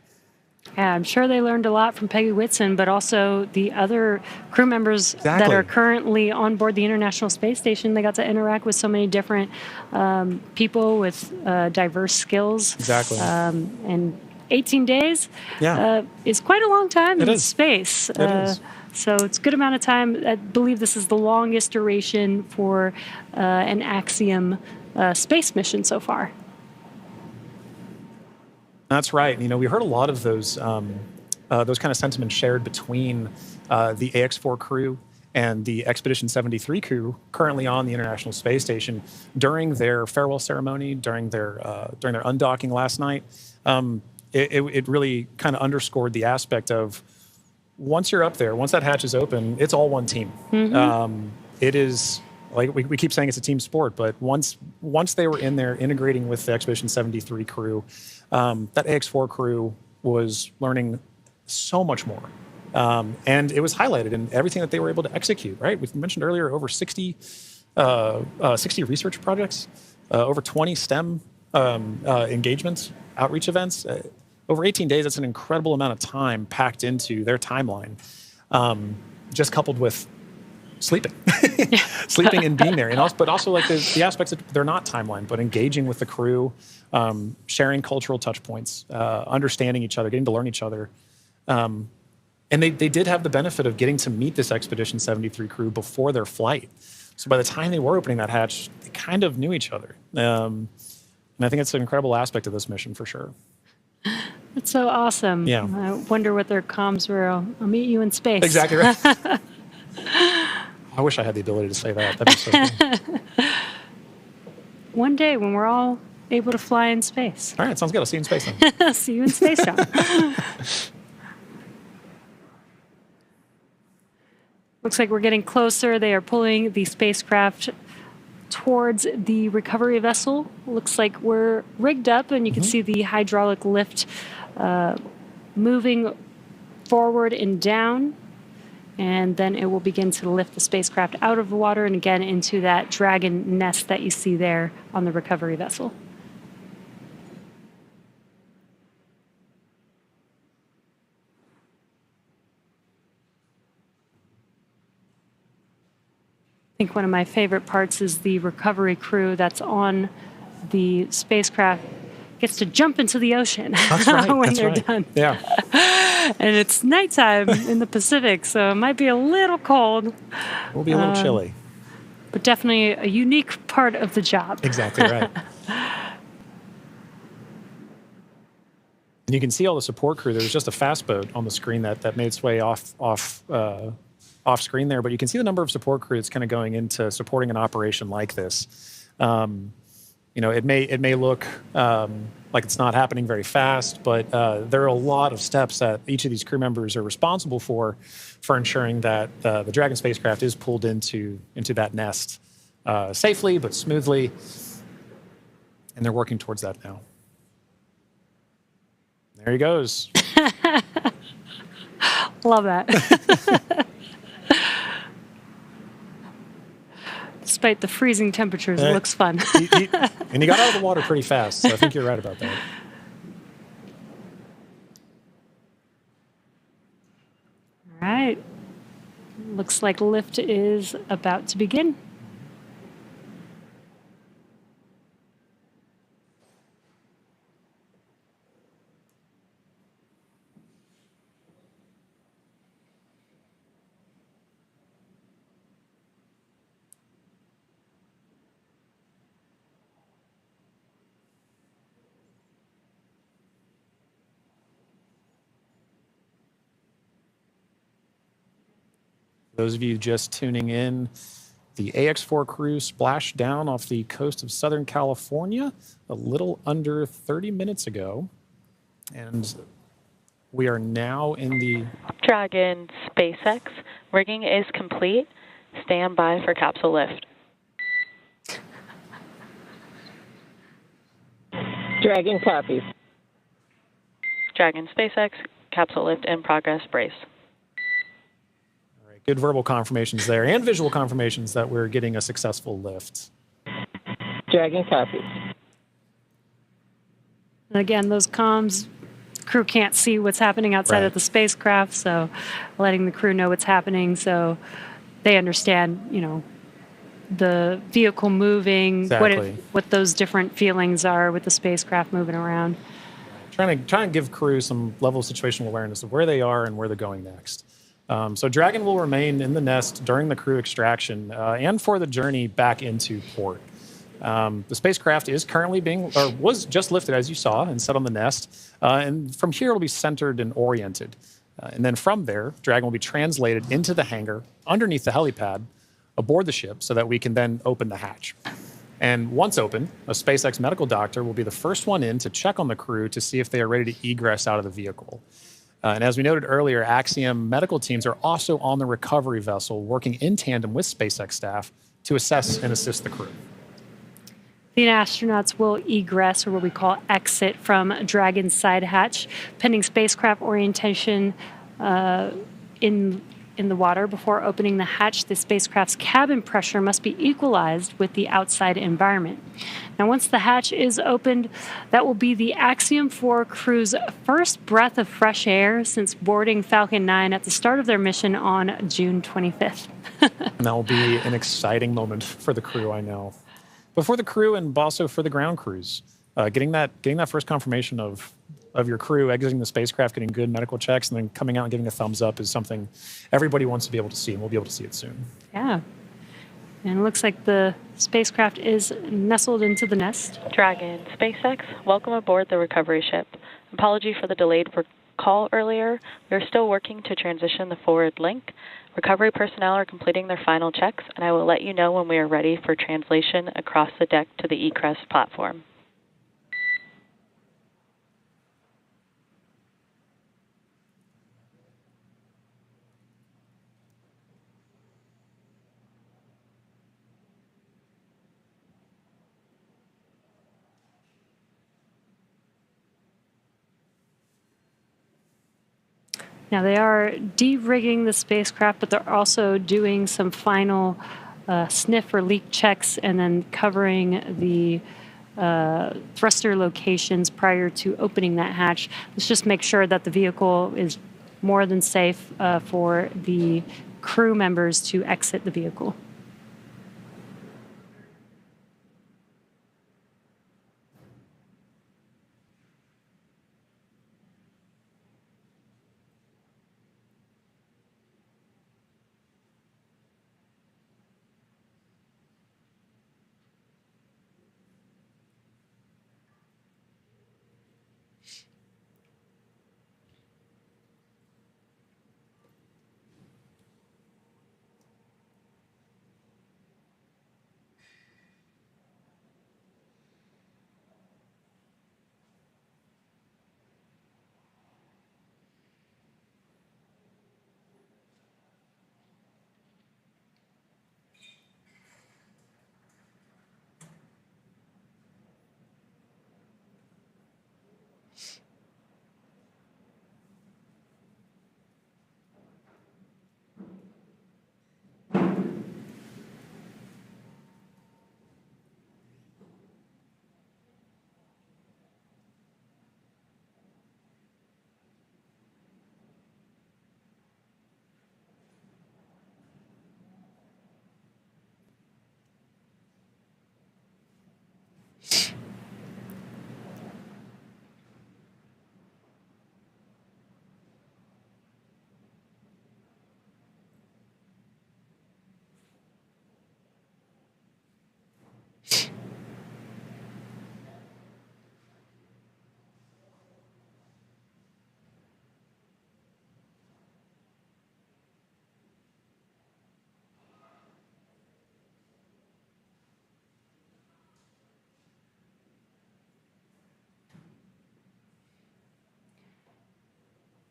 Yeah, I'm sure they learned a lot from Peggy Whitson, but also the other crew members that are currently on board the International Space Station. They got to interact with so many different people with diverse skills. Exactly. And 18 days is quite a long time in space. It is. So it's a good amount of time. I believe this is the longest duration for an Axiom space mission so far. That's right. We heard a lot of those kind of sentiments shared between the AX-4 crew and the Expedition 73 crew currently on the International Space Station during their farewell ceremony, during their undocking last night. It really kind of underscored the aspect of once you're up there, once that hatch is open, it's all one team. Mm-hmm. It is. Like we keep saying it's a team sport, but once they were in there integrating with the Expedition 73 crew, that AX-4 crew was learning so much more. And it was highlighted in everything that they were able to execute, right? We mentioned earlier over 60 research projects, over 20 STEM engagements, outreach events. Over 18 days, that's an incredible amount of time packed into their timeline, just coupled with sleeping, sleeping and being there, and also, but also like the aspects that they're not timeline, but engaging with the crew, sharing cultural touch points, understanding each other, getting to learn each other. And they did have the benefit of getting to meet this Expedition 73 crew before their flight. So by the time they were opening that hatch, they kind of knew each other. And I think it's an incredible aspect of this mission for sure. That's so awesome. Yeah. I wonder what their comms were. I'll meet you in space. Exactly right. I wish I had the ability to say that. That'd be so cool. One day when we're all able to fly in space. All right, sounds good. I'll see you in space then. See you in space, John. Looks like we're getting closer. They are pulling the spacecraft towards the recovery vessel. Looks like we're rigged up, and you can see the hydraulic lift moving forward and down. And then it will begin to lift the spacecraft out of the water and again into that Dragon nest that you see there on the recovery vessel. I think one of my favorite parts is the recovery crew that's on the spacecraft gets to jump into the ocean when they're done. Yeah. And it's nighttime in the Pacific, so it might be a little cold. We'll be a little chilly. But definitely a unique part of the job. Exactly right. And you can see all the support crew. There was just a fast boat on the screen that made its way off screen there, but you can see the number of support crew that's kind of going into supporting an operation like this. You know, it may look like it's not happening very fast, but there are a lot of steps that each of these crew members are responsible for ensuring that the Dragon spacecraft is pulled into that nest safely but smoothly, and they're working towards that now. There he goes. Love that. Despite the freezing temperatures, it looks fun. And he got out of the water pretty fast, so I think you're right about that. All right. Looks like lift is about to begin. Those of you just tuning in, the AX-4 crew splashed down off the coast of Southern California a little under 30 minutes ago. And we are now in the Dragon SpaceX. Rigging is complete. Stand by for capsule lift. Dragon copies. Dragon SpaceX, capsule lift in progress, brace. good verbal confirmations there and visual confirmations that we're getting a successful lift. Dragon copies. And again, those comms, crew can't see what's happening outside of the spacecraft, so letting the crew know what's happening so they understand, you know, the vehicle moving, what those different feelings are with the spacecraft moving around. Trying to give crew some level of situational awareness of where they are and where they're going next. So Dragon will remain in the nest during the crew extraction and for the journey back into port. The spacecraft is currently was just lifted, as you saw, and set on the nest. And from here, it'll be centered and oriented. And then from there, Dragon will be translated into the hangar underneath the helipad aboard the ship so that we can then open the hatch. And once open, a SpaceX medical doctor will be the first one in to check on the crew to see if they are ready to egress out of the vehicle. And as we noted earlier, Axiom medical teams are also on the recovery vessel working in tandem with SpaceX staff to assess and assist the crew. The astronauts will egress, or what we call exit, from Dragon's side hatch, pending spacecraft orientation in in the water before opening the hatch, the spacecraft's cabin pressure must be equalized with the outside environment. Now, once the hatch is opened, that will be the Axiom-4 crew's first breath of fresh air since boarding Falcon 9 at the start of their mission on June 25th. And that will be an exciting moment for the crew, I know. But for the crew and also for the ground crews, getting that first confirmation of your crew exiting the spacecraft, getting good medical checks, and then coming out and giving a thumbs up is something everybody wants to be able to see, and we'll be able to see it soon. Yeah. And it looks like the spacecraft is nestled into the nest. Dragon, SpaceX, welcome aboard the recovery ship. Apology for the delayed call earlier. We are still working to transition the forward link. Recovery personnel are completing their final checks, and I will let you know when we are ready for translation across the deck to the egress platform. Now, they are de-rigging the spacecraft, but they're also doing some final sniff or leak checks and then covering the thruster locations prior to opening that hatch. Let's just make sure that the vehicle is more than safe for the crew members to exit the vehicle.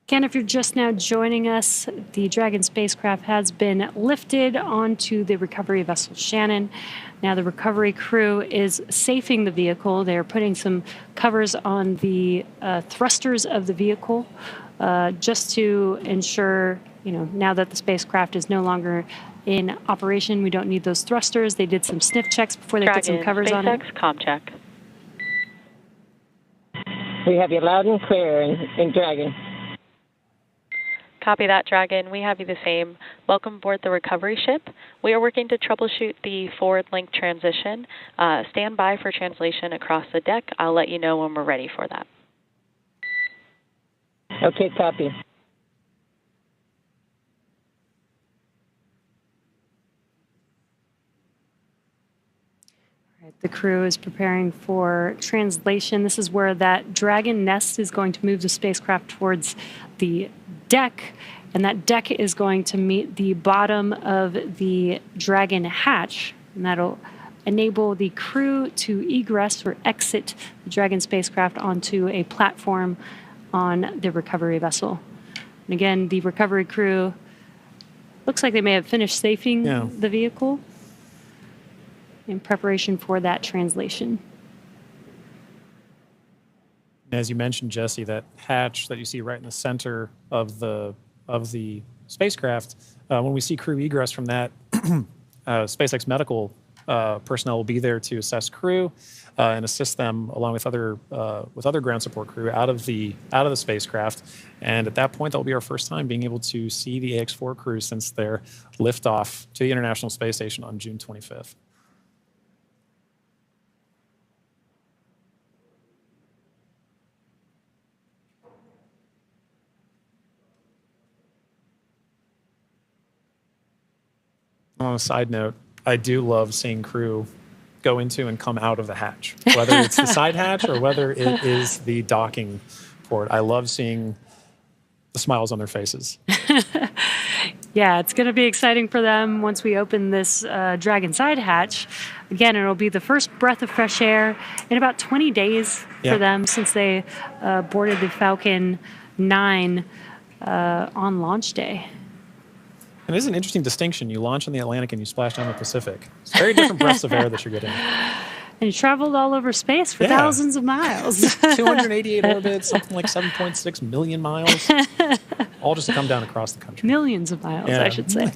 Again, if you're just now joining us, the Dragon spacecraft has been lifted onto the recovery vessel Shannon. Now the recovery crew is safing the vehicle. They're putting some covers on the thrusters of the vehicle just to ensure, now that the spacecraft is no longer in operation, we don't need those thrusters. They did some sniff checks before they put some covers on it. SpaceX, comm check. We have you loud and clear in Dragon. Copy that, Dragon. We have you the same. Welcome aboard the recovery ship. We are working to troubleshoot the forward link transition. Stand by for translation across the deck. I'll let you know when we're ready for that. Okay, copy. The crew is preparing for translation. This is where that Dragon nest is going to move the spacecraft towards the deck, and that deck is going to meet the bottom of the Dragon hatch, and that'll enable the crew to egress or exit the Dragon spacecraft onto a platform on the recovery vessel. And again, the recovery crew looks like they may have finished safing the vehicle in preparation for that translation. As you mentioned, Jesse, that hatch that you see right in the center of the spacecraft, When we see crew egress from that, SpaceX medical personnel will be there to assess crew and assist them along with other ground support crew out of the spacecraft. And at that point, that will be our first time being able to see the AX-4 crew since their liftoff to the International Space Station on June 25th. On a side note, I do love seeing crew go into and come out of the hatch, whether it's the side hatch or whether it is the docking port. I love seeing the smiles on their faces. Yeah, it's going to be exciting for them once we open this Dragon side hatch. Again, it'll be the first breath of fresh air in about 20 days for them since they boarded the Falcon 9 on launch day. And it is an interesting distinction. You launch in the Atlantic and you splash down the Pacific. It's very different breaths of air that you're getting. And you traveled all over space for thousands of miles. 288 orbits, something like 7.6 million miles, all just to come down across the country. Millions of miles, I should say.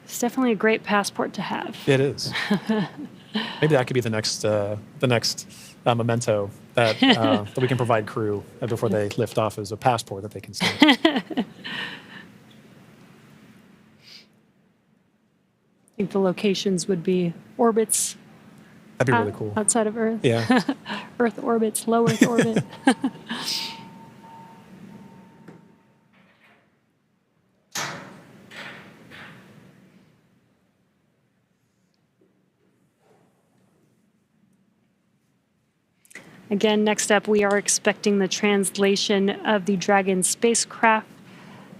It's definitely a great passport to have. It is. Maybe that could be the next memento that we can provide crew before they lift off as a passport that they can see. I think the locations would be orbits. That'd be really cool. Outside of Earth. Yeah. Earth orbits, low Earth orbit. Again, next up, we are expecting the translation of the Dragon spacecraft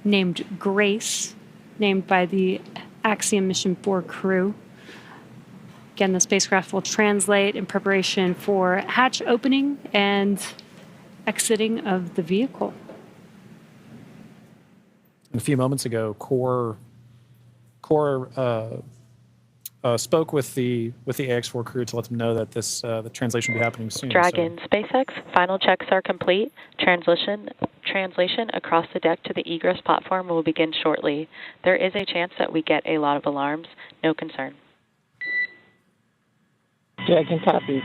named Grace, named by the Axiom Mission 4 crew. Again, the spacecraft will translate in preparation for hatch opening and exiting of the vehicle. A few moments ago, Core spoke with the AX-4 crew to let them know that the translation will be happening soon. Dragon SpaceX, final checks are complete. Translation across the deck to the egress platform will begin shortly. There is a chance that we get a lot of alarms. No concern. Dragon copies.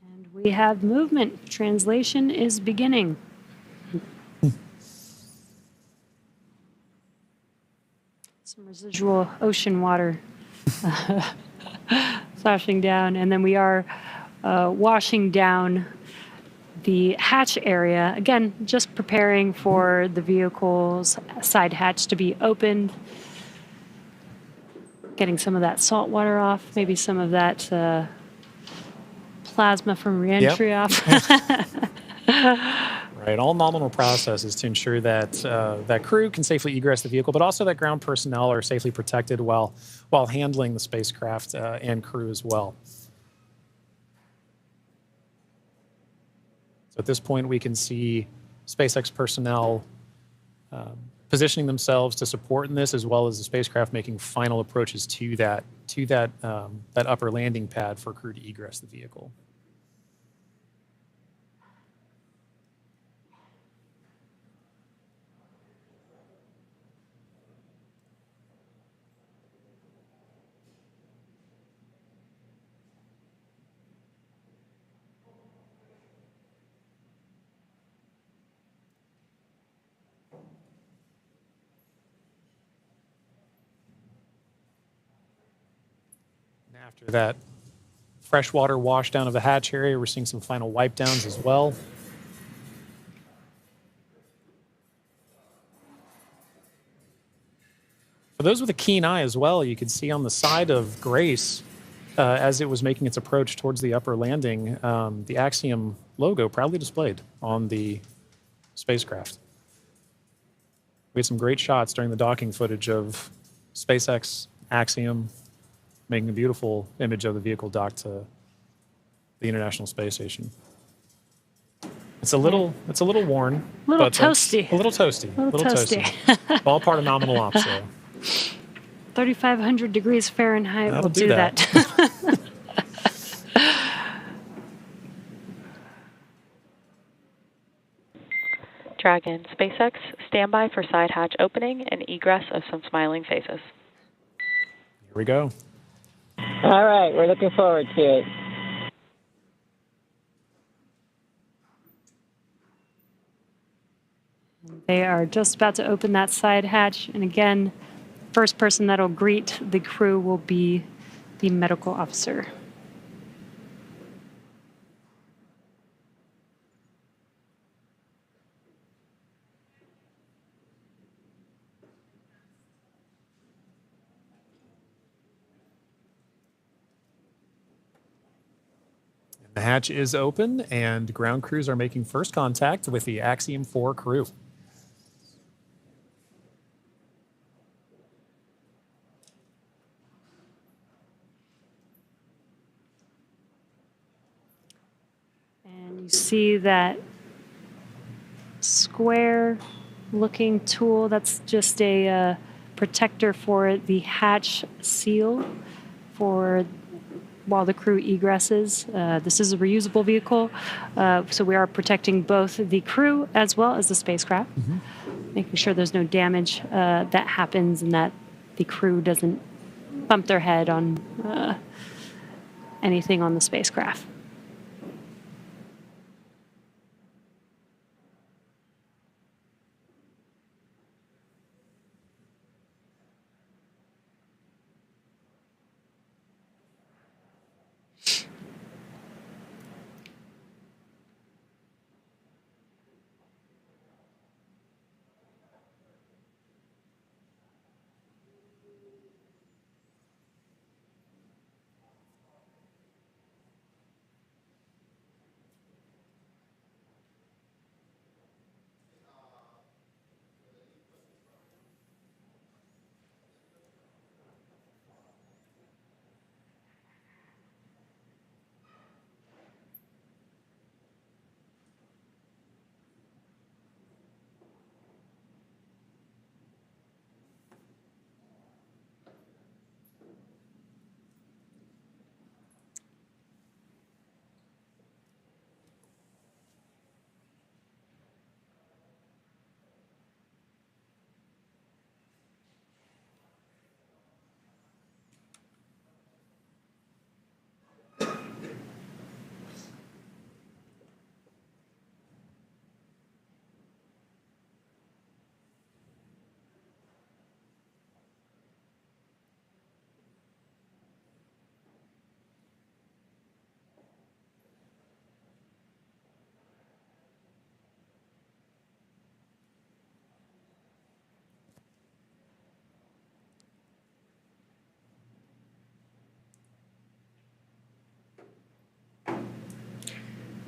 And we have movement. Translation is beginning. Some residual ocean water splashing down. And then we are washing down the hatch area. Again, just preparing for the vehicle's side hatch to be opened. Getting some of that salt water off, maybe some of that plasma from reentry off. Right, all nominal processes to ensure that that crew can safely egress the vehicle, but also that ground personnel are safely protected while handling the spacecraft and crew as well. So at this point, we can see SpaceX personnel positioning themselves to support in this, as well as the spacecraft making final approaches to that upper landing pad for crew to egress the vehicle. After that freshwater wash down of the hatch area, we're seeing some final wipe downs as well. For those with a keen eye as well, you could see on the side of Grace, as it was making its approach towards the upper landing, the Axiom logo proudly displayed on the spacecraft. We had some great shots during the docking footage of SpaceX, Axiom, making a beautiful image of the vehicle docked to the International Space Station. It's a little worn. A little toasty. A little toasty. A little toasty. All part of nominal ops, though. 3,500 degrees Fahrenheit That'll will do do that. that. Dragon, SpaceX, standby for side hatch opening and egress of some smiling faces. Here we go. All right, we're looking forward to it. They are just about to open that side hatch. And again, first person that'll greet the crew will be the medical officer. The hatch is open, and ground crews are making first contact with the Axiom-4 crew. And you see that square looking tool, that's just a protector for the hatch seal for while the crew egresses. This is a reusable vehicle, so we are protecting both the crew as well as the spacecraft, making sure there's no damage that happens and that the crew doesn't bump their head on anything on the spacecraft.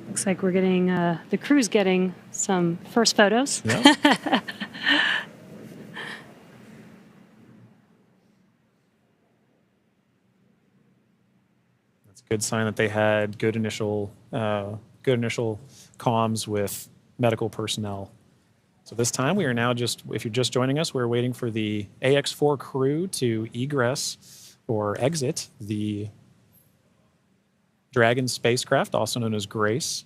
Looks like we're getting, the crew's getting some first photos. Yeah. That's a good sign that they had good initial comms with medical personnel. So this time we are now just, if you're just joining us, we're waiting for the AX4 crew to egress or exit the Dragon spacecraft, also known as Grace,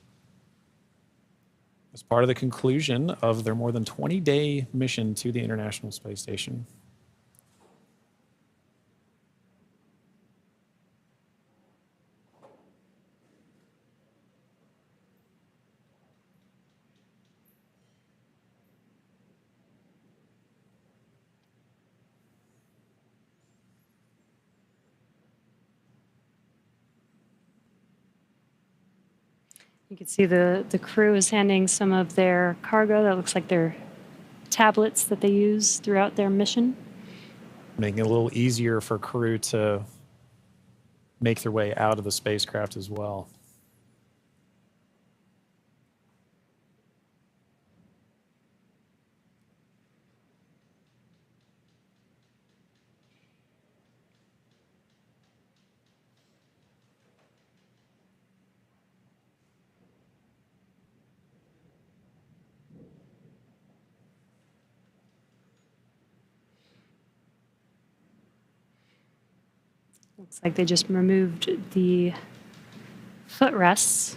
as part of the conclusion of their more than 20-day mission to the International Space Station. You can see the crew is handing some of their cargo. That looks like their tablets that they use throughout their mission. Making it a little easier for crew to make their way out of the spacecraft as well. Looks like they just removed the footrests.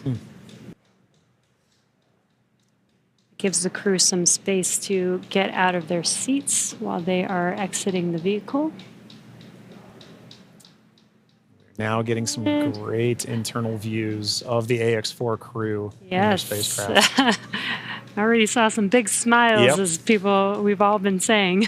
Gives the crew some space to get out of their seats while they are exiting the vehicle. Now getting some great internal views of the AX-4 crew in their Yes. spacecraft. I already saw some big smiles as people we've all been saying.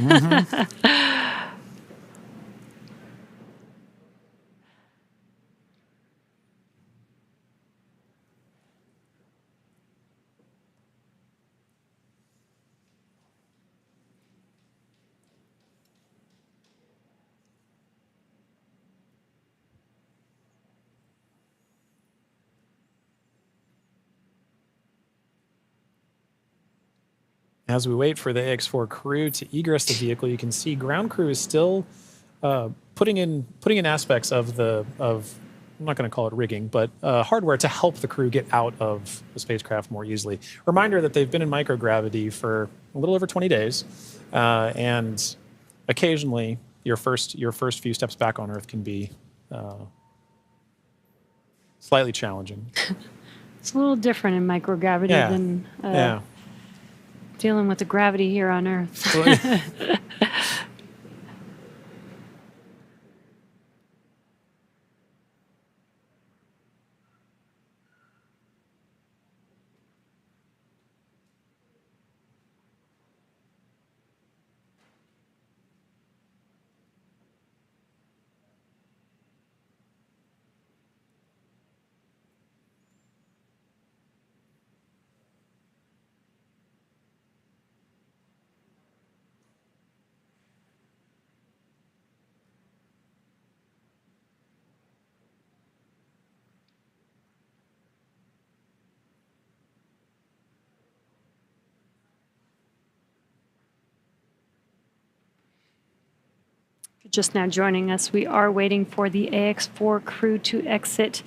As we wait for the AX-4 crew to egress the vehicle, you can see ground crew is still putting in aspects of I'm not going to call it rigging, but hardware to help the crew get out of the spacecraft more easily. Reminder that they've been in microgravity for a little over 20 days, and occasionally your first few steps back on Earth can be slightly challenging. It's a little different in microgravity than dealing with the gravity here on Earth. Just now joining us, we are waiting for the AX-4 crew to exit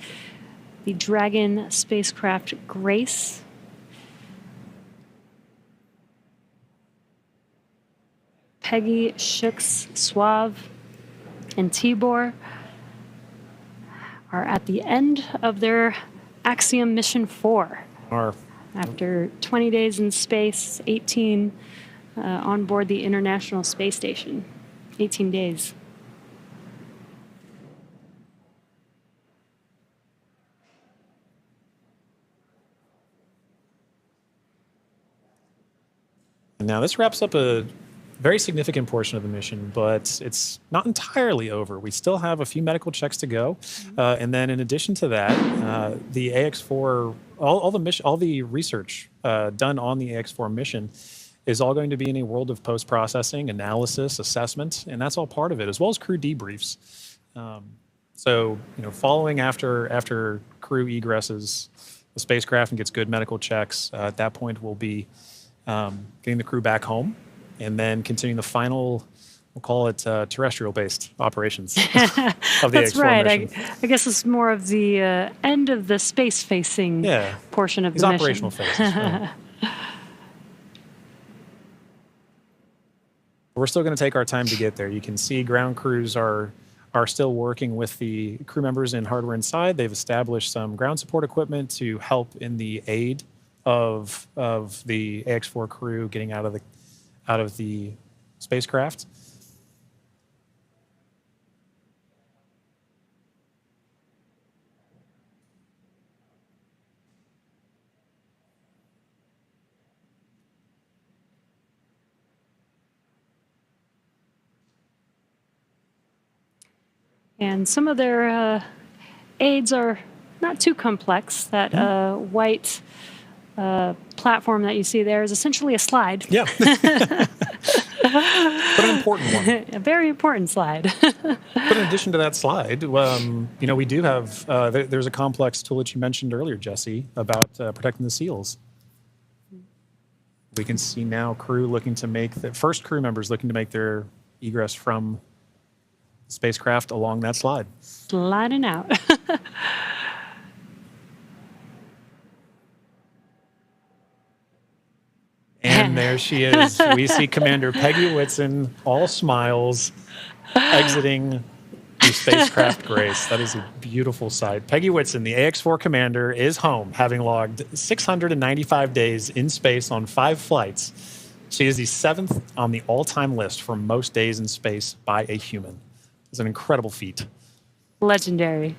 the Dragon spacecraft Grace. Peggy, Shooks, Suave, and Tibor are at the end of their Axiom Mission 4. After 20 days in space, 18 on board the International Space Station. 18 days. Now this wraps up a very significant portion of the mission, but it's not entirely over. We still have a few medical checks to go, and then in addition to that, the AX-4, all the research done on the AX-4 mission is all going to be in a world of post-processing, analysis, assessment, and that's all part of it, as well as crew debriefs. So, following after crew egresses the spacecraft and gets good medical checks, at that point we'll be getting the crew back home, and then continuing the final, we'll call it terrestrial-based operations of the That's AX-4 right. mission. I guess it's more of the end of the space-facing portion of the mission. Operational phases. Right. We're still going to take our time to get there. You can see ground crews are still working with the crew members and hardware inside. They've established some ground support equipment to help in the aid of the AX-4 crew getting out of the spacecraft. And some of their aids are not too complex. That white platform that you see there is essentially a slide. Yeah. But an important one. A very important slide. But in addition to that slide, we do have, there's a complex tool that you mentioned earlier, Jesse, about protecting the seals. We can see now crew looking to make, the first crew members looking to make their egress from the spacecraft along that slide. Sliding out. And there she is. We see Commander Peggy Whitson, all smiles, exiting the spacecraft grace. That is a beautiful sight. Peggy Whitson, the AX-4 commander, is home, having logged 695 days in space on 5 flights. She is the 7th on the all-time list for most days in space by a human. It's an incredible feat. Legendary.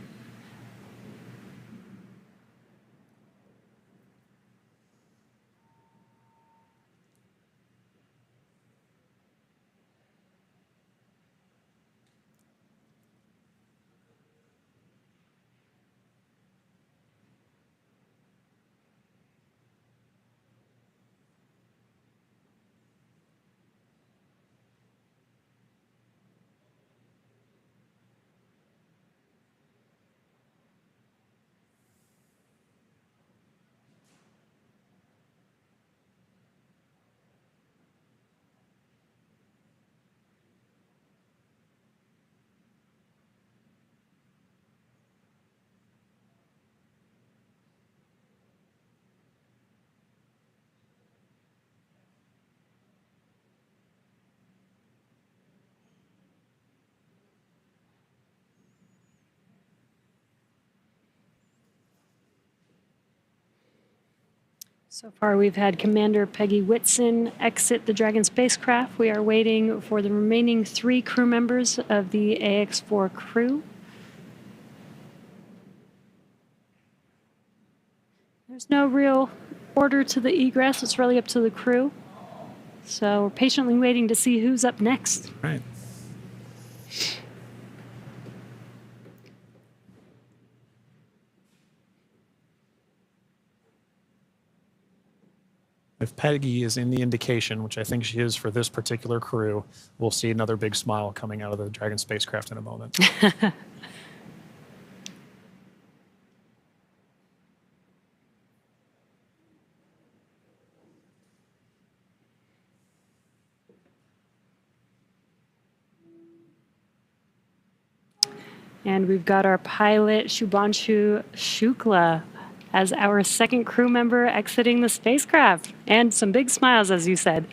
So far, we've had Commander Peggy Whitson exit the Dragon spacecraft. We are waiting for the remaining 3 crew members of the AX-4 crew. There's no real order to the egress. It's really up to the crew. So we're patiently waiting to see who's up next. Right. If Peggy is in the indication, which I think she is for this particular crew, we'll see another big smile coming out of the Dragon spacecraft in a moment. And we've got our pilot, Shubhanshu Shukla, as our 2nd crew member exiting the spacecraft. And some big smiles, as you said.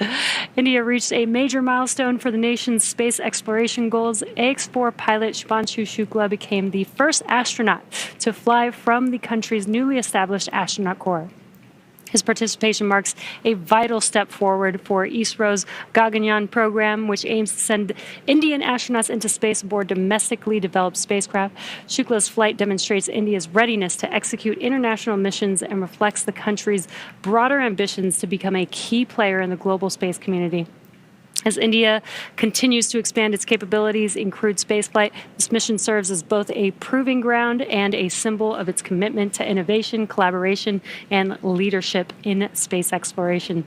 India reached a major milestone for the nation's space exploration goals. AX-4 pilot Shubhanshu Shukla became the first astronaut to fly from the country's newly established astronaut corps. His participation marks a vital step forward for ISRO's Gaganyaan program, which aims to send Indian astronauts into space aboard domestically developed spacecraft. Shukla's flight demonstrates India's readiness to execute international missions and reflects the country's broader ambitions to become a key player in the global space community. As India continues to expand its capabilities in crewed spaceflight, this mission serves as both a proving ground and a symbol of its commitment to innovation, collaboration, and leadership in space exploration.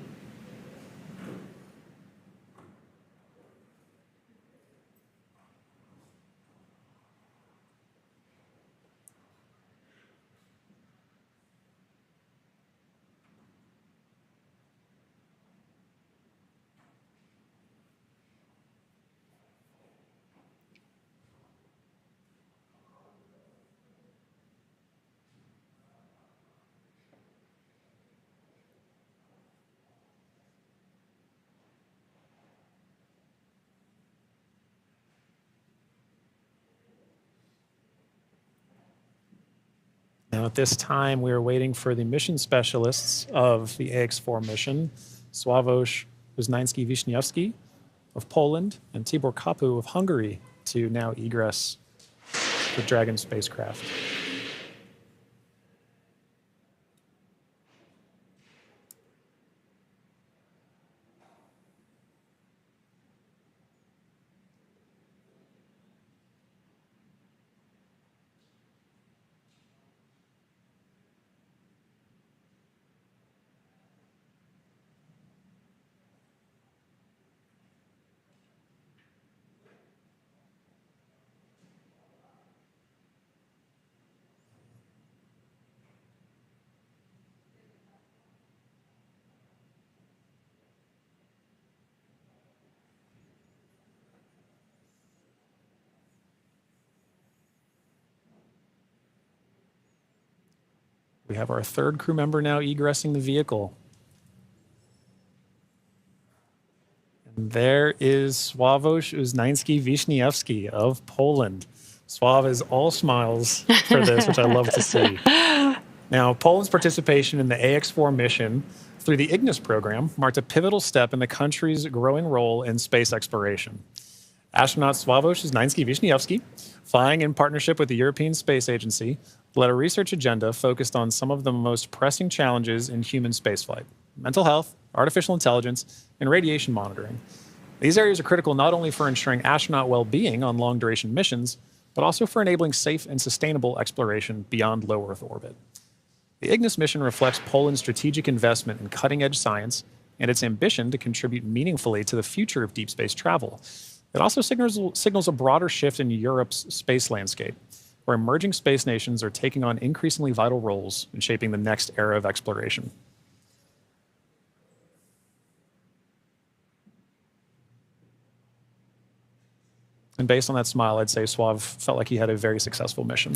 Now, at this time, we are waiting for the mission specialists of the AX-4 mission, Sławomir Uznański-Wiśniewski of Poland and Tibor Kapu of Hungary, to now egress the Dragon spacecraft. We have our 3rd crew member now egressing the vehicle. And there is Sławomir Uznański-Wiśniewski of Poland. Suave is all smiles for this, which I love to see. Now, Poland's participation in the AX-4 mission through the Ignis program marked a pivotal step in the country's growing role in space exploration. Astronaut Sławomir Znański-Wiśniewski, flying in partnership with the European Space Agency, led a research agenda focused on some of the most pressing challenges in human spaceflight: mental health, artificial intelligence, and radiation monitoring. These areas are critical not only for ensuring astronaut well-being on long-duration missions, but also for enabling safe and sustainable exploration beyond low Earth orbit. The Ignis mission reflects Poland's strategic investment in cutting-edge science and its ambition to contribute meaningfully to the future of deep space travel. It also signals a broader shift in Europe's space landscape, where emerging space nations are taking on increasingly vital roles in shaping the next era of exploration. And based on that smile, I'd say Suave felt like he had a very successful mission.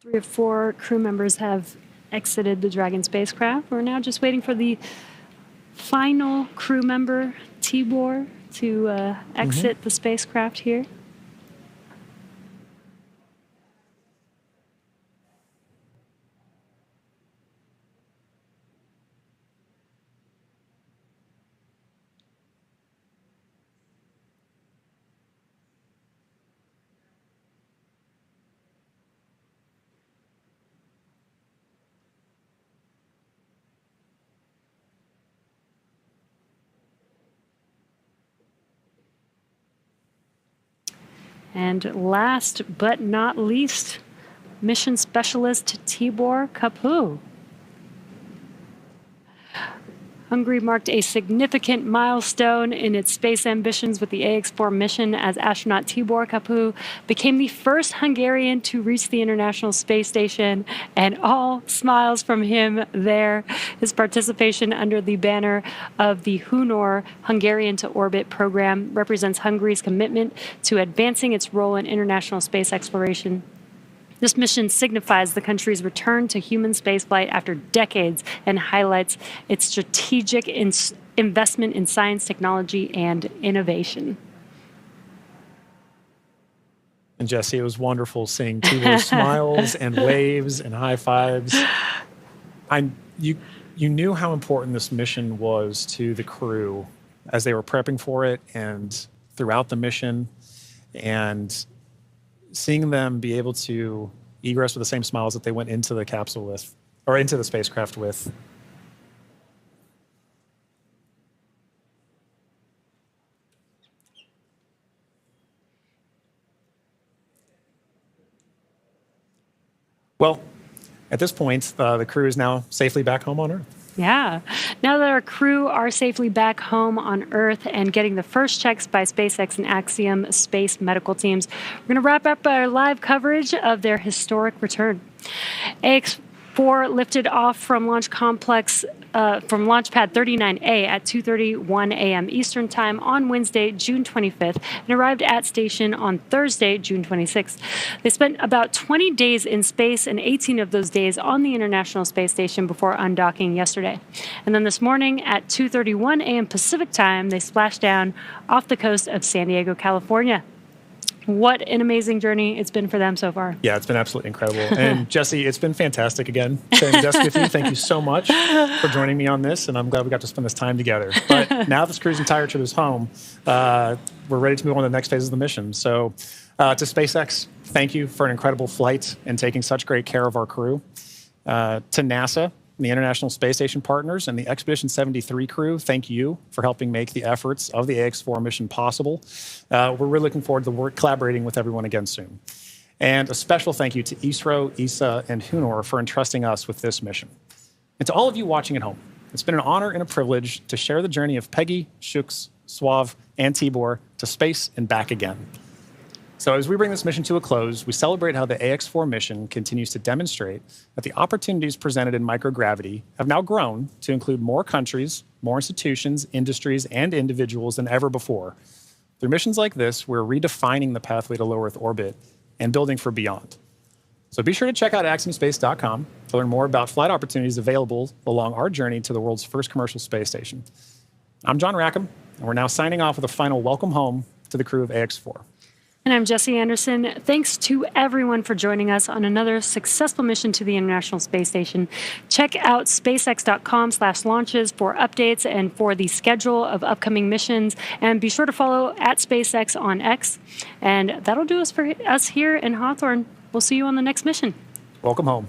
3 of 4 crew members have exited the Dragon spacecraft. We're now just waiting for the final crew member, Tibor, to exit the spacecraft here. And last but not least, mission specialist Tibor Kapu. Hungary marked a significant milestone in its space ambitions with the AX-4 mission as astronaut Tibor Kapu became the first Hungarian to reach the International Space Station, and all smiles from him there. His participation under the banner of the Hunor Hungarian to Orbit program represents Hungary's commitment to advancing its role in international space exploration. This mission signifies the country's return to human spaceflight after decades and highlights its strategic investment in science, technology, and innovation. And Jesse, it was wonderful seeing Tibor's smiles and waves and high fives. You knew how important this mission was to the crew as they were prepping for it and throughout the mission. And seeing them be able to egress with the same smiles that they went into the capsule with, or into the spacecraft with. Well, at this point, the crew is now safely back home on Earth. Yeah. Now that our crew are safely back home on Earth and getting the first checks by SpaceX and Axiom-Space medical teams, we're going to wrap up our live coverage of their historic return. AX-4 lifted off from Launch Complex, from Launch Pad 39A at 2:31 a.m. Eastern Time on Wednesday, June 25th, and arrived at station on Thursday, June 26th. They spent about 20 days in space and 18 of those days on the International Space Station before undocking yesterday. And then this morning at 2:31 a.m. Pacific Time, they splashed down off the coast of San Diego, California. What an amazing journey it's been for them so far. Yeah, it's been absolutely incredible. And Jesse, it's been fantastic again sharing desk with you. Thank you so much for joining me on this, and I'm glad we got to spend this time together. But now this crew's entire trip is home, we're ready to move on to the next phase of the mission. So to SpaceX, thank you for an incredible flight and taking such great care of our crew. To NASA, the International Space Station partners, and the Expedition 73 crew, thank you for helping make the efforts of the AX-4 mission possible. We're really looking forward to collaborating with everyone again soon. And a special thank you to ISRO, ESA, and Hunor for entrusting us with this mission. And to all of you watching at home, it's been an honor and a privilege to share the journey of Peggy, Shooks, Suave, and Tibor to space and back again. So as we bring this mission to a close, we celebrate how the AX-4 mission continues to demonstrate that the opportunities presented in microgravity have now grown to include more countries, more institutions, industries, and individuals than ever before. Through missions like this, we're redefining the pathway to low Earth orbit and building for beyond. So be sure to check out Axiom-Space.com to learn more about flight opportunities available along our journey to the world's first commercial space station. I'm John Rackham, and we're now signing off with a final welcome home to the crew of AX4. And I'm Jesse Anderson. Thanks to everyone for joining us on another successful mission to the International Space Station. Check out spacex.com/launches for updates and for the schedule of upcoming missions. And be sure to follow at SpaceX on X. And that'll do us for us here in Hawthorne. We'll see you on the next mission. Welcome home.